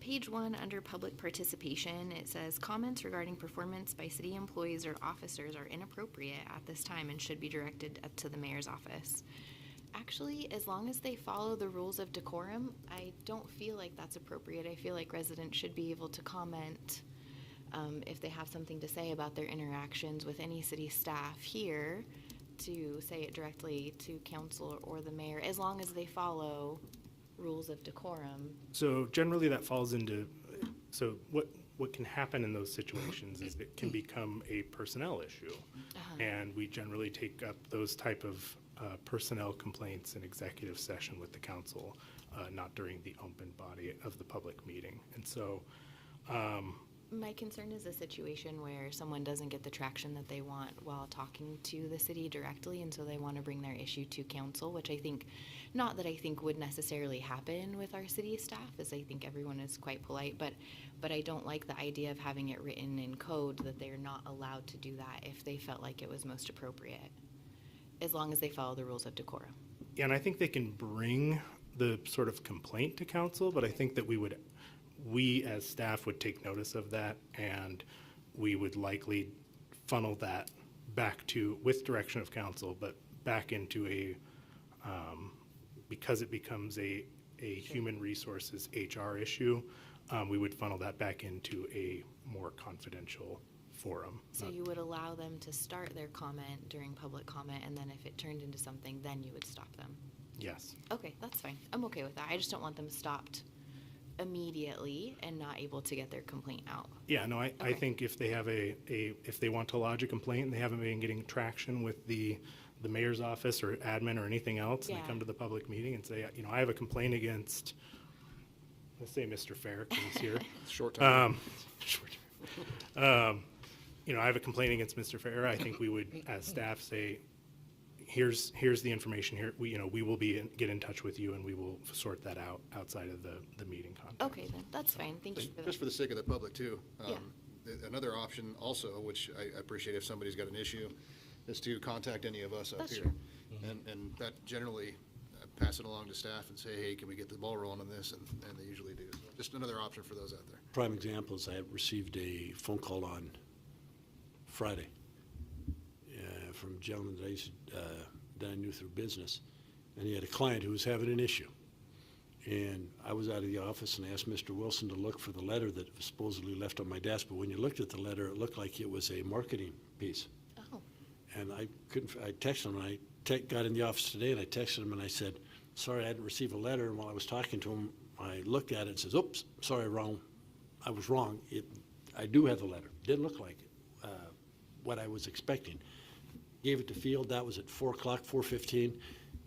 page 1 under public participation, it says comments regarding performance by city employees or officers are inappropriate at this time and should be directed up to the mayor's office. Actually, as long as they follow the rules of decorum, I don't feel like that's appropriate. I feel like residents should be able to comment if they have something to say about their interactions with any city staff here, to say it directly to council or the mayor, as long as they follow rules of decorum. So generally that falls into, so what can happen in those situations is it can become a personnel issue. And we generally take up those type of personnel complaints in executive session with the council, not during the open body of the public meeting. And so, My concern is a situation where someone doesn't get the traction that they want while talking to the city directly, and so they want to bring their issue to council, which I think, not that I think would necessarily happen with our city staff, as I think everyone is quite polite, but I don't like the idea of having it written in code that they're not allowed to do that if they felt like it was most appropriate, as long as they follow the rules of decorum. yeah, and I think they can bring the sort of complaint to council, but I think that we as staff would take notice of that, and we would likely funnel that back to, with direction of council, but back into a, because it becomes a human resources HR issue, we would funnel that back into a more confidential forum. So you would allow them to start their comment during public comment, and then if it turned into something, then you would stop them? Yes. Okay, that's fine. I'm okay with that. I just don't want them stopped immediately and not able to get their complaint out. Yeah, no, I Okay. think if they have if they want to lodge a complaint and they haven't been getting traction with the mayor's office or admin or anything else, and Yeah. they come to the public meeting and say, I have a complaint against, let's say Mr. Fair, 'cause he's here. Short time. I have a complaint against Mr. Fair. I think we would, as staff, say, here's the information here. We will get in touch with you, and we will sort that out outside of the meeting context. Okay, then, that's fine. Thank you for Just for that. the sake of the public too. Yeah. Another option also, which I appreciate if somebody's got an issue, is to contact any of us up That's here. true. And that generally, pass it along to staff and say, hey, can we get the ball rolling on this? And they usually do. So just another option for those out there. Prime example is I received a phone call on Friday from a gentleman that I knew through business, and he had a client who was having an issue. And I was out of the office and asked Mr. Wilson to look for the letter that was supposedly left on my desk, but when you looked at the letter, it looked like it was a marketing piece. Oh, And I texted him, and I got in the office today, and I texted him, and I said, sorry, I didn't receive a letter, and while I was talking to him, I looked at it and says, oops, sorry, I was wrong. I do have the letter. Didn't look like it, what I was expecting. Gave it to Field, that was at 4 o'clock, 4:15.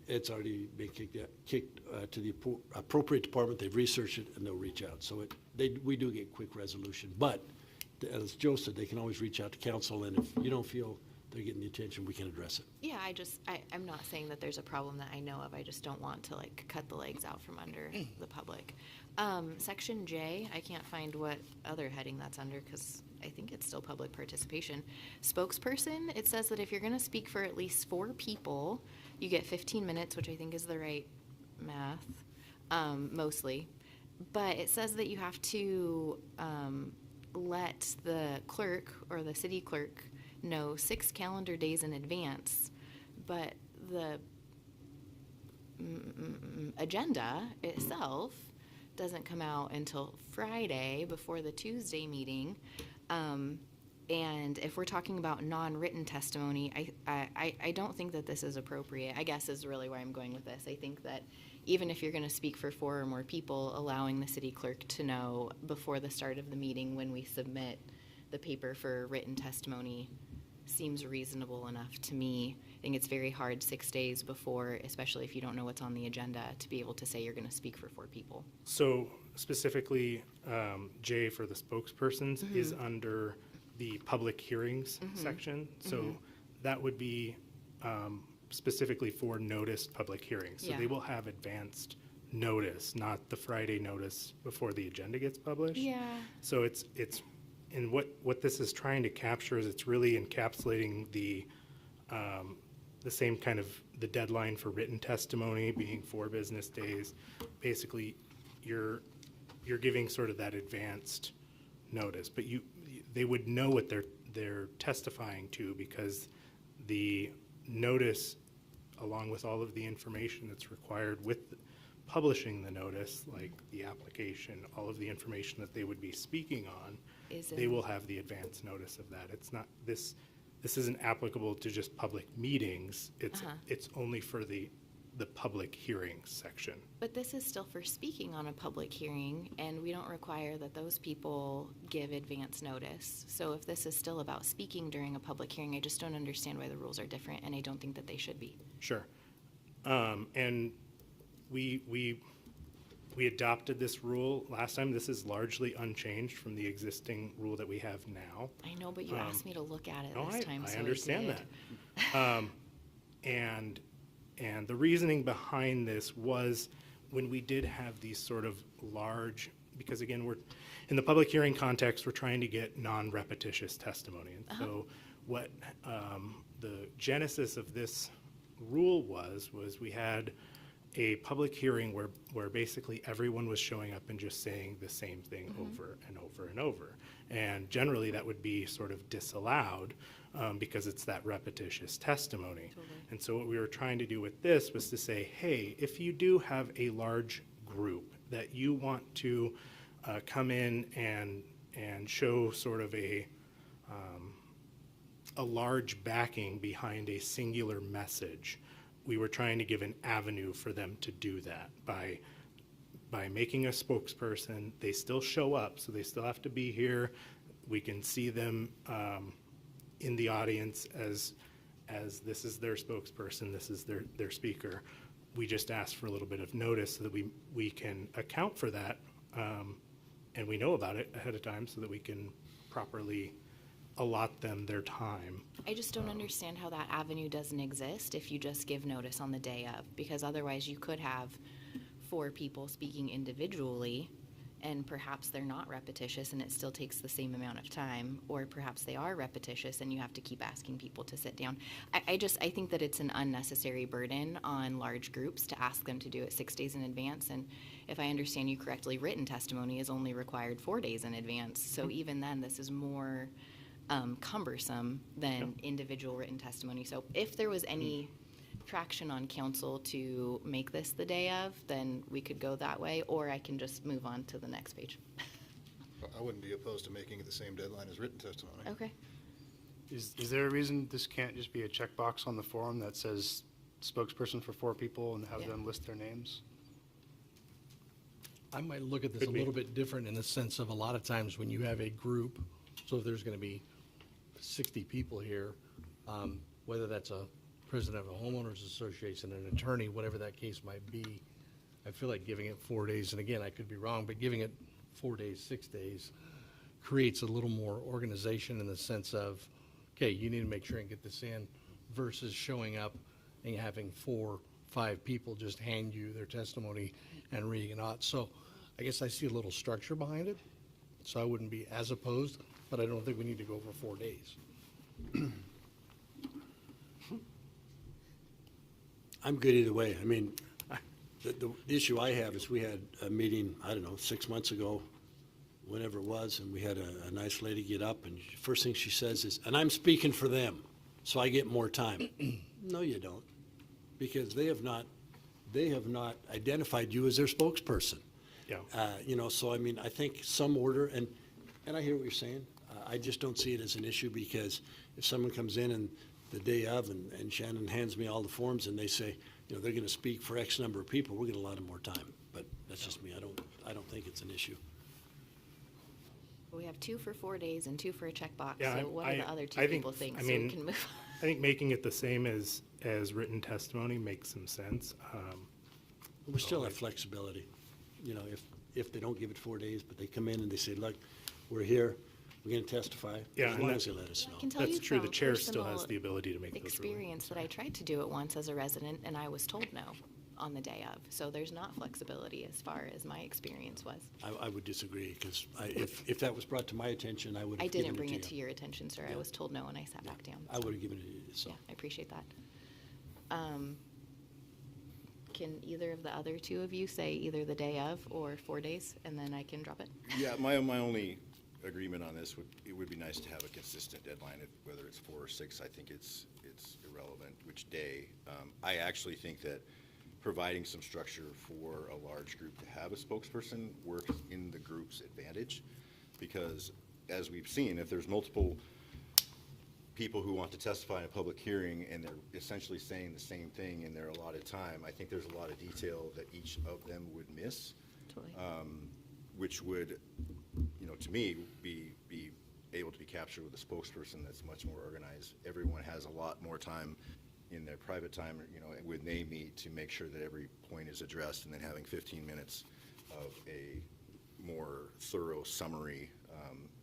It's already been kicked to the appropriate department, they've researched it, and they'll reach out. So we do get quick resolution, but as Joe said, they can always reach out to council, and if you don't feel they're getting the attention, we can address it. yeah, I'm not saying that there's a problem that I know of. I just don't want to cut the legs out from under the public. Section J, I can't find what other heading that's under because I think it's still public participation. Spokesperson, it says that if you're going to speak for at least 4 people, you get 15 minutes, which I think is the right math, mostly. But it says that you have to let the clerk or the city clerk know 6 calendar days in advance, but the agenda itself doesn't come out until Friday before the Tuesday meeting. And if we're talking about non-written testimony, I don't think that this is appropriate, I guess is really where I'm going with this. I think that even if you're going to speak for 4 or more people, allowing the city clerk to know before the start of the meeting when we submit the paper for written testimony seems reasonable enough to me. I think it's very hard 6 days before, especially if you don't know what's on the agenda, to be able to say you're going to speak for 4 people. So specifically, J for the spokespersons is under the public hearings section. So that would be specifically for noticed public hearings. So Yeah. they will have advanced notice, not the Friday notice before the agenda gets published. Yeah. So it's and what this is trying to capture is it's really encapsulating the same kind of the deadline for written testimony being 4 business days. Basically, you're giving sort of that advanced notice, but they would know what they're testifying to because the notice, along with all of the information that's required with publishing the notice, like the application, all of the information that they would be speaking on, they will have the advance notice of that. It's not this isn't applicable to just public meetings. It's only for the the public hearing section. But this is still for speaking on a public hearing, and we don't require that those people give advance notice. So if this is still about speaking during a public hearing, I just don't understand why the rules are different, and I don't think that they should be. Sure. And we adopted this rule last time. This is largely unchanged from the existing rule that we have now. I know, but you asked me to look at it No, this time, so I understand did. that. And the reasoning behind this was when we did have these sort of large, because again, we're, in the public hearing context, we're trying to get non-repetitious testimony. And so what the genesis of this rule was we had a public hearing where basically everyone was showing up and just saying the same thing over and over and over. And generally that would be sort of disallowed because it's that repetitious testimony. And so what we were trying to do with this was to say, hey, if you do have a large group that you want to come in and show sort of a large backing behind a singular message, we were trying to give an avenue for them to do that by making a spokesperson. They still show up, so they still have to be here. We can see them in the audience as this is their spokesperson, this is their speaker. We just ask for a little bit of notice so that we can account for that, and we know about it ahead of time so that we can properly allot them their time. I just don't understand how that avenue doesn't exist if you just give notice on the day of, because otherwise you could have 4 people speaking individually, and perhaps they're not repetitious and it still takes the same amount of time, or perhaps they are repetitious and you have to keep asking people to sit down. I think that it's an unnecessary burden on large groups to ask them to do it 6 days in advance, and if I understand you correctly, written testimony is only required 4 days in advance, so even then this is more cumbersome than individual written testimony. So if there was any traction on council to make this the day of, then we could go that way, or I can just move on to the next page. I wouldn't be opposed to making it the same deadline as written testimony. Okay. Is there a reason this can't just be a checkbox on the form that says spokesperson for 4 people and have them list their names? I might look at this Could a be. little bit different in the sense of a lot of times when you have a group, so if there's going to be 60 people here, whether that's a president of a homeowners association, an attorney, whatever that case might be, I feel like giving it 4 days, and again, I could be wrong, but giving it 4 days, 6 days creates a little more organization in the sense of, okay, you need to make sure and get this in versus showing up and having 4, 5 people just hand you their testimony and reading it out. So I guess I see a little structure behind it, so I wouldn't be as opposed, but I don't think we need to go over 4 days. I'm good either way. I mean, the issue I have is we had a meeting, I don't know, 6 months ago, whenever it was, and we had a nice lady get up, and first thing she says is, and I'm speaking for them, so I get more time. No, you don't, because they have not identified you as their spokesperson. Yeah. So I mean, I think some order, and I hear what you're saying. I just don't see it as an issue, because if someone comes in and the day of, and Shannon hands me all the forms and they say, they're going to speak for X number of people, we're going to allow them more time. But that's just me. I don't think it's an issue. We have 2 for 4 days and 2 for a checkbox, Yeah, so what are the other 2 I think- people think, I so mean, we can move on? I think making it the same as written testimony makes some sense. We still have flexibility. If they don't give it 4 days, but they come in and they say, look, we're here, we're going to testify, Yeah, as and long that- as they let us know. I can tell That's you true. The from chair still has personal the ability to make those rulings. experience that I tried to do it once as a resident, and I was told no on the day of. So there's not flexibility as far as my experience was. I would disagree, because if that was brought to my attention, I would I have given didn't bring it it to to you. your attention, sir. I was told no, and I sat back down. I would have given it to you, so. Yeah, I appreciate that. Can either of the other 2 of you say either the day of or 4 days, and then I can drop it? Yeah, my only agreement on this it would be nice to have a consistent deadline, whether it's 4 or 6. I think it's irrelevant which day. I actually think that providing some structure for a large group to have a spokesperson works in the group's advantage, because as we've seen, if there's multiple people who want to testify in a public hearing and they're essentially saying the same thing in their allotted time, I think there's a lot of detail that each of them would miss. Totally. Which would, to me, be able to be captured with a spokesperson that's much more organized. Everyone has a lot more time in their private time, when they meet, to make sure that every point is addressed, and then having 15 minutes of a more thorough summary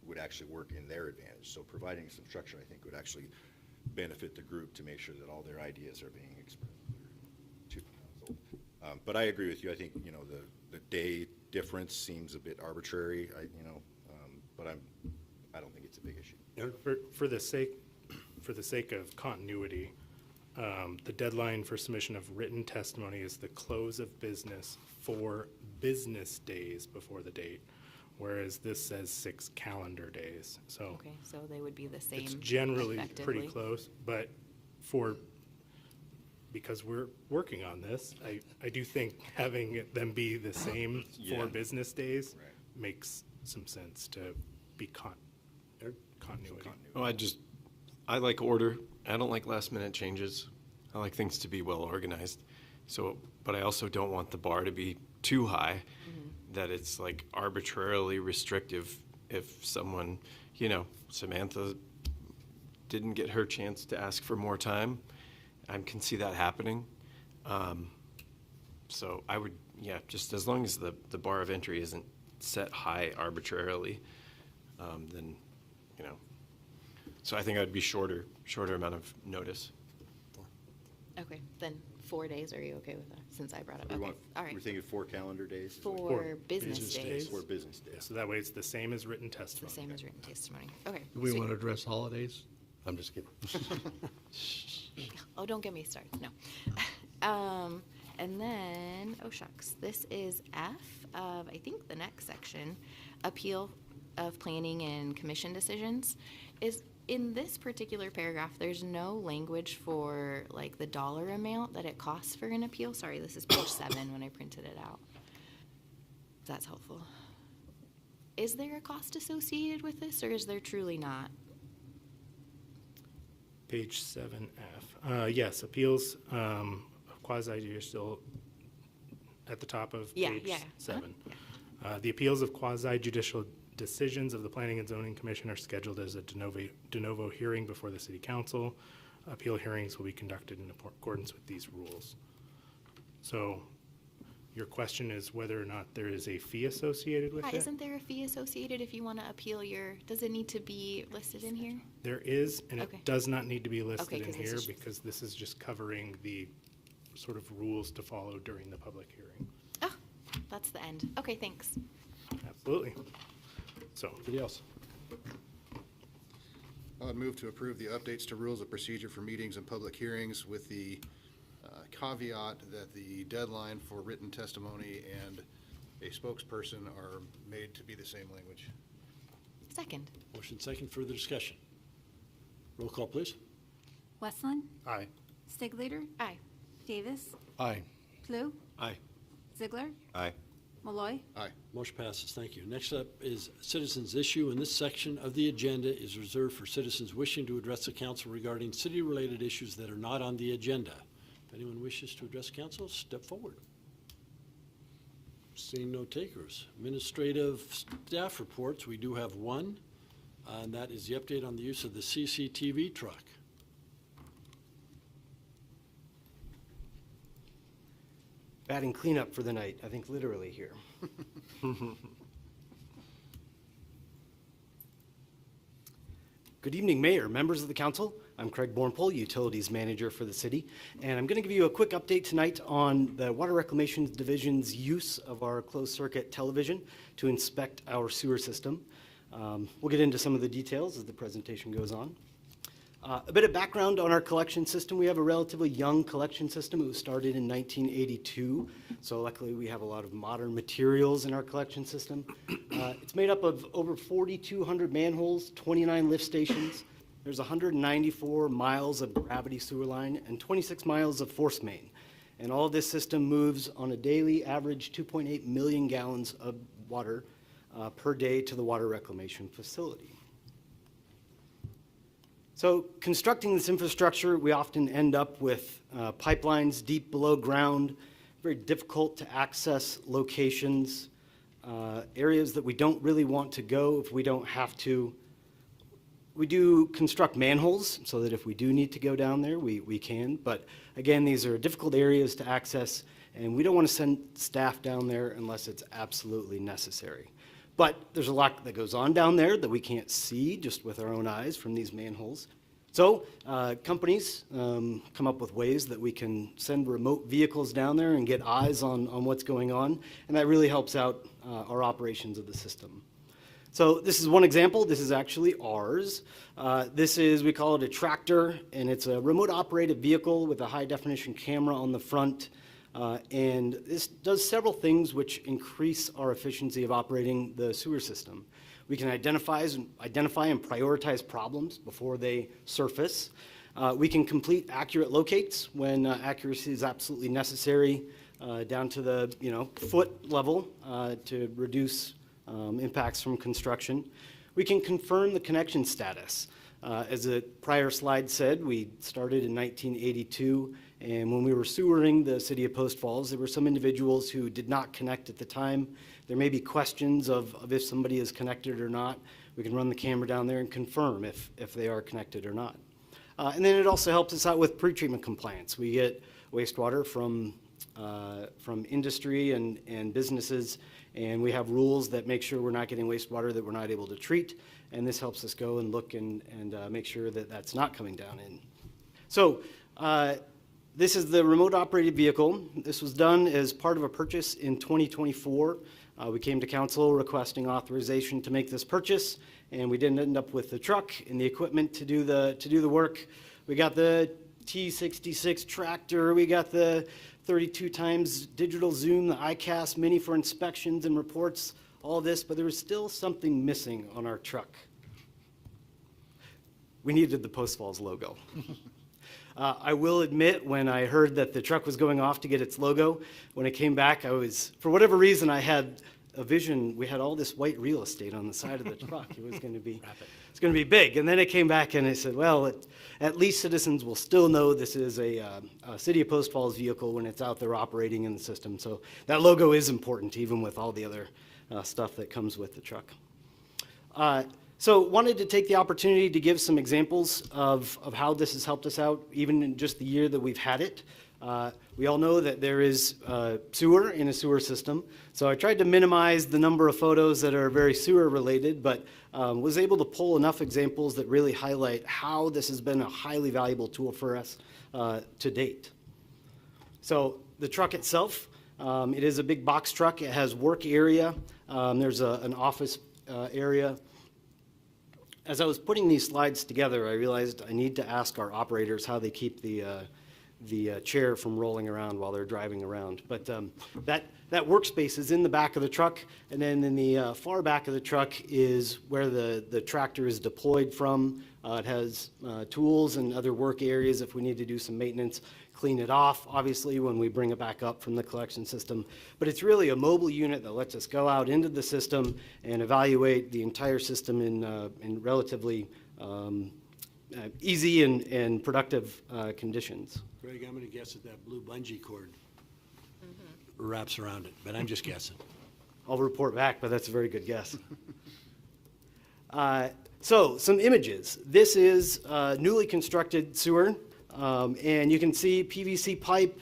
would actually work in their advantage. So providing some structure, I think, would actually benefit the group to make sure that all their ideas are being expressed to council. But I agree with you. I think, the day difference seems a bit arbitrary, but I don't think it's a big issue. For the sake of continuity, the deadline for submission of written testimony is the close of business 4 business days before the date, whereas this says 6 calendar days. So Okay, so they would be the same it's generally pretty effectively. close, but because we're working on this, I do think having them be the same Yeah. 4 business days Right. makes some sense to be continuity. Oh, I like order. I don't like last minute changes. I like things to be well organized. So, but I also don't want the bar to be too high that it's like arbitrarily restrictive if someone, Samantha didn't get her chance to ask for more time. I can see that happening. So I would, just as long as the bar of entry isn't set high arbitrarily, then, so I think I'd be shorter amount of notice. Okay, then 4 days, are you okay with that, since I brought it up? We Okay, all right. We're thinking 4 calendar days? 4 business days. 4 business days. So that way it's the same as written It's the testimony. same as written testimony. Okay. Do we sweet. want to address holidays? I'm just kidding. Oh, don't get me started, no. And then, oh shucks, this is F of, I think, the next section, appeal of planning and commission decisions. Is, in this particular paragraph, there's no language for like the dollar amount that it costs for an appeal. Sorry, this is page 7 when I printed it out. That's helpful. Is there a cost associated with this, or is there truly not? Page 7F. Yes, appeals of quasi-judicial at the top of Yeah, page yeah. 7. Yeah. The appeals of quasi-judicial decisions of the Planning and Zoning Commission are scheduled as a de novo hearing before the City Council. Appeal hearings will be conducted in accordance with these rules. So your question is whether or not there is a fee associated with Yeah, it? isn't there a fee associated if you want to appeal your, does it need to be listed in here? There is, and Okay. it does not need to be Okay, listed in 'cause this here is just- because this is just covering the sort of rules to follow during the public hearing. Oh, that's the end. Okay, thanks. Absolutely. So, Anybody else? I would move to approve the updates to rules of procedure for meetings and public hearings with the caveat that the deadline for written testimony and a spokesperson are made to be the same language. Second. Motion second, further discussion. Roll call, please. Westland, Aye. Stigleader, Aye. Davis, Aye. Klug, Aye. Ziegler, Aye. Malloy. Aye. Motion passes, thank you. Next up is citizens' issue, and this section of the agenda is reserved for citizens wishing to address the council regarding city-related issues that are not on the agenda. If anyone wishes to address council, step forward. Seeing no takers. Administrative staff reports, we do have one, and that is the update on the use of the CCTV truck. Batting cleanup for the night, I think literally here. Good evening, Mayor, members of the council. I'm Craig Bornpole, Utilities Manager for the city, and I'm going to give you a quick update tonight on the Water Reclamation Division's use of our closed-circuit television to inspect our sewer system. We'll get into some of the details as the presentation goes on. A bit of background on our collection system. We have a relatively young collection system. It was started in 1982, so luckily we have a lot of modern materials in our collection system. It's made up of over 4,200 manholes, 29 lift stations. There's 194 miles of gravity sewer line and 26 miles of force main. And all of this system moves on a daily average 2.8 million gallons of water per day to the water reclamation facility. So constructing this infrastructure, we often end up with pipelines deep below ground, very difficult to access locations, areas that we don't really want to go if we don't have to. We do construct manholes so that if we do need to go down there, we can. But again, these are difficult areas to access, and we don't want to send staff down there unless it's absolutely necessary. But there's a lot that goes on down there that we can't see just with our own eyes from these manholes. So companies come up with ways that we can send remote vehicles down there and get eyes on what's going on, and that really helps out our operations of the system. So this is one example. This is actually ours. This is, we call it a tractor, and it's a remote operated vehicle with a high definition camera on the front. And this does several things which increase our efficiency of operating the sewer system. We can identify and prioritize problems before they surface. We can complete accurate locates when accuracy is absolutely necessary, down to the foot level to reduce impacts from construction. We can confirm the connection status. As a prior slide said, we started in 1982, and when we were sewering the city of Post Falls, there were some individuals who did not connect at the time. There may be questions of if somebody is connected or not. We can run the camera down there and confirm if they are connected or not. And then it also helps us out with pretreatment compliance. We get wastewater from industry and businesses, and we have rules that make sure we're not getting wastewater that we're not able to treat, and this helps us go and look and make sure that that's not coming down in. So this is the remote operated vehicle. This was done as part of a purchase in 2024. We came to council requesting authorization to make this purchase, and we didn't end up with the truck and the equipment to do the work. We got the T66 tractor, we got the 32 times digital zoom, the ICAS mini for inspections and reports, all this, but there was still something missing on our truck. We needed the Post Falls logo. I will admit, when I heard that the truck was going off to get its logo, when it came back, for whatever reason, I had a vision. We had all this white real estate on the side of the truck. It was going to be big. And then it came back and I said, well, at least citizens will still know this is a City of Post Falls vehicle when it's out there operating in the system. So that logo is important, even with all the other stuff that comes with the truck. So wanted to take the opportunity to give some examples of how this has helped us out, even in just the year that we've had it. We all know that there is sewer in a sewer system, so I tried to minimize the number of photos that are very sewer related, but was able to pull enough examples that really highlight how this has been a highly valuable tool for us to date. So the truck itself, it is a big box truck. It has work area. There's an office area. As I was putting these slides together, I realized I need to ask our operators how they keep the chair from rolling around while they're driving around. But that workspace is in the back of the truck, and then in the far back of the truck is where the tractor is deployed from. It has tools and other work areas if we need to do some maintenance, clean it off, obviously, when we bring it back up from the collection system. But it's really a mobile unit that lets us go out into the system and evaluate the entire system in relatively easy and productive conditions. Greg, I'm going to guess that blue bungee cord wraps around it, but I'm just guessing. I'll report back, but that's a very good guess. So some images. This is newly constructed sewer, and you can see PVC pipe,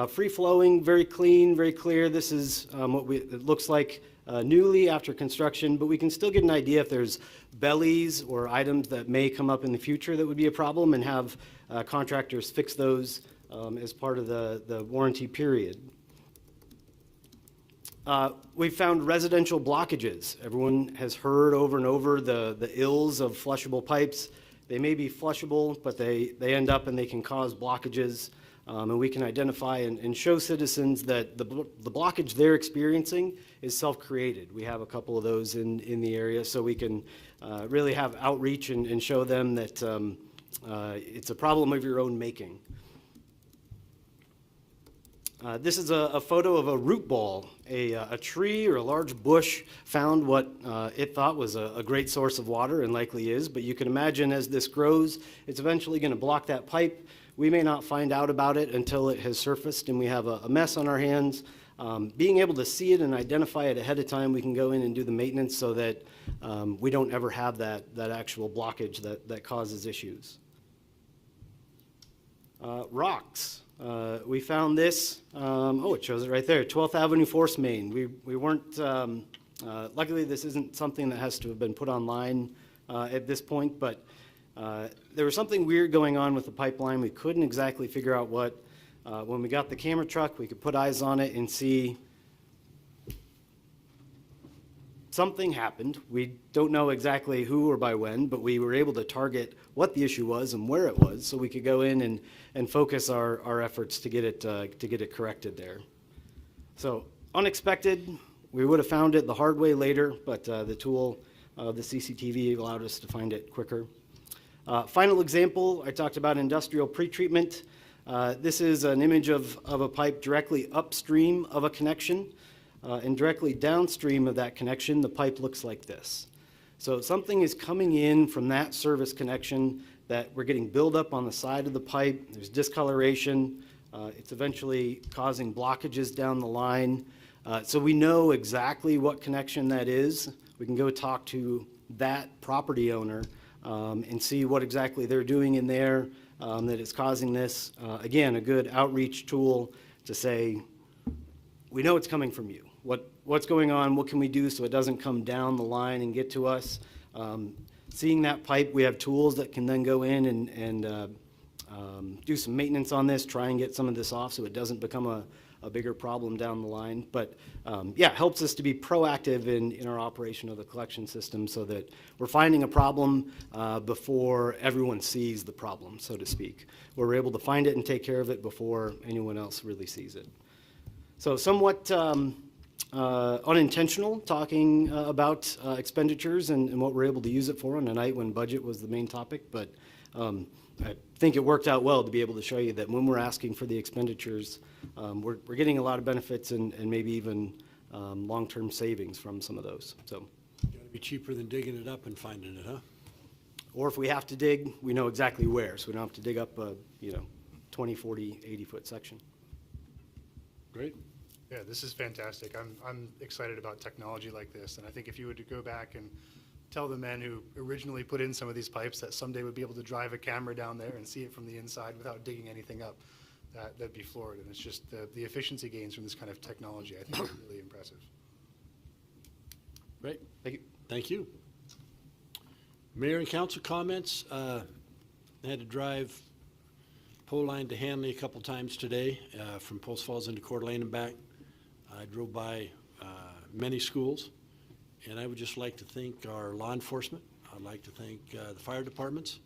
free-flowing, very clean, very clear. This is what it looks like newly after construction, but we can still get an idea if there's bellies or items that may come up in the future that would be a problem, and have contractors fix those as part of the warranty period. We've found residential blockages. Everyone has heard over and over the ills of flushable pipes. They may be flushable, but they end up and they can cause blockages. And we can identify and show citizens that the blockage they're experiencing is self-created. We have a couple of those in the area, so we can really have outreach and show them that it's a problem of your own making. This is a photo of a root ball. A tree or a large bush found what it thought was a great source of water, and likely is, but you can imagine as this grows, it's eventually going to block that pipe. We may not find out about it until it has surfaced and we have a mess on our hands. Being able to see it and identify it ahead of time, we can go in and do the maintenance so that we don't ever have that actual blockage that causes issues. Rocks. We found this, it shows it right there, 12th Avenue Force Main. We weren't, luckily this isn't something that has to have been put online at this point, but there was something weird going on with the pipeline. We couldn't exactly figure out what. When we got the camera truck, we could put eyes on it and see something happened. We don't know exactly who or by when, but we were able to target what the issue was and where it was, so we could go in and focus our efforts to get it corrected there. So unexpected, we would have found it the hard way later, but the tool, the CCTV, allowed us to find it quicker. Final example, I talked about industrial pretreatment. This is an image of a pipe directly upstream of a connection, and directly downstream of that connection, the pipe looks like this. So something is coming in from that service connection that we're getting buildup on the side of the pipe. There's discoloration. It's eventually causing blockages down the line. So we know exactly what connection that is. We can go talk to that property owner and see what exactly they're doing in there that is causing this. Again, a good outreach tool to say, we know it's coming from you. What's going on? What can we do so it doesn't come down the line and get to us? Seeing that pipe, we have tools that can then go in and do some maintenance on this, try and get some of this off so it doesn't become a bigger problem down the line. But yeah, helps us to be proactive in our operation of the collection system so that we're finding a problem before everyone sees the problem, so to speak. We're able to find it and take care of it before anyone else really sees it. So somewhat unintentional talking about expenditures and what we're able to use it for on a night when budget was the main topic, but I think it worked out well to be able to show you that when we're asking for the expenditures, we're getting a lot of benefits and maybe even long-term savings from some of those. So, Gotta be cheaper than digging it up and finding it, huh? or if we have to dig, we know exactly where, so we don't have to dig up a 20, 40, 80-foot section. Great. Yeah, this is fantastic. I'm excited about technology like this, and I think if you were to go back and tell the men who originally put in some of these pipes that someday would be able to drive a camera down there and see it from the inside without digging anything up, that'd be floored. And it's just the efficiency gains from this kind of technology, I think, are really impressive. Great. Thank you. Mayor and council comments. I had to drive pole line to Hanley a couple times today from Post Falls into Coeur d'Alene and back. I drove by many schools, and I would just like to thank our law enforcement. I'd like to thank the fire departments.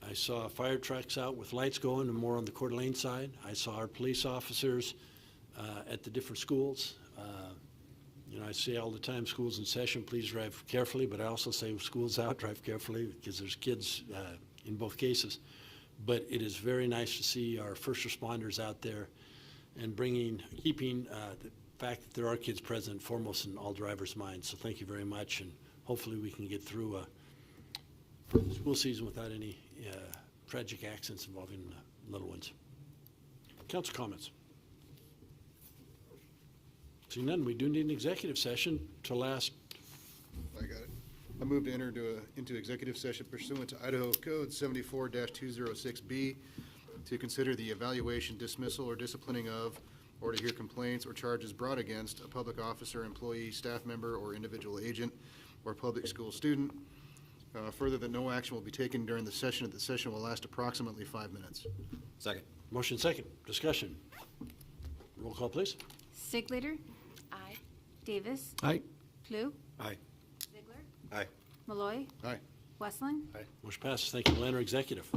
I saw fire trucks out with lights going and more on the Coeur d'Alene side. I saw our police officers at the different schools. I say all the time, school's in session, please drive carefully, but I also say school's out, drive carefully, because there's kids in both cases. But it is very nice to see our first responders out there and keeping the fact that there are kids present foremost in all drivers' minds. So thank you very much, and hopefully we can get through the school season without any tragic accidents involving little ones. Council comments? Seeing none, we do need an executive session to last. I got it. I move to enter into executive session pursuant to Idaho Code 74-206B to consider the evaluation, dismissal, or disciplining of, or to hear complaints or charges brought against a public officer, employee, staff member, or individual agent, or public school student. Further, that no action will be taken during the session, that the session will last approximately 5 minutes. Second. Motion second. Discussion. Roll call, please. Stiglater. Aye. Davis. Aye. Klug. Aye. Ziegler. Aye. Malloy. Aye. Westland. Motion passes. Thank you. We'll enter executive.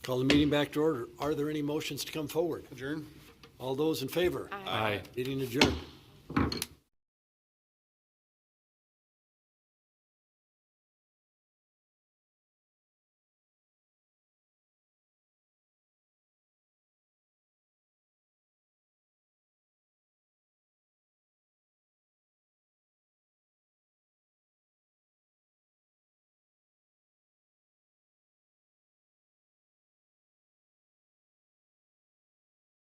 Call the meeting back to order. Are there any motions to come forward? Adjourn? All those in favor? Aye. Meeting adjourned.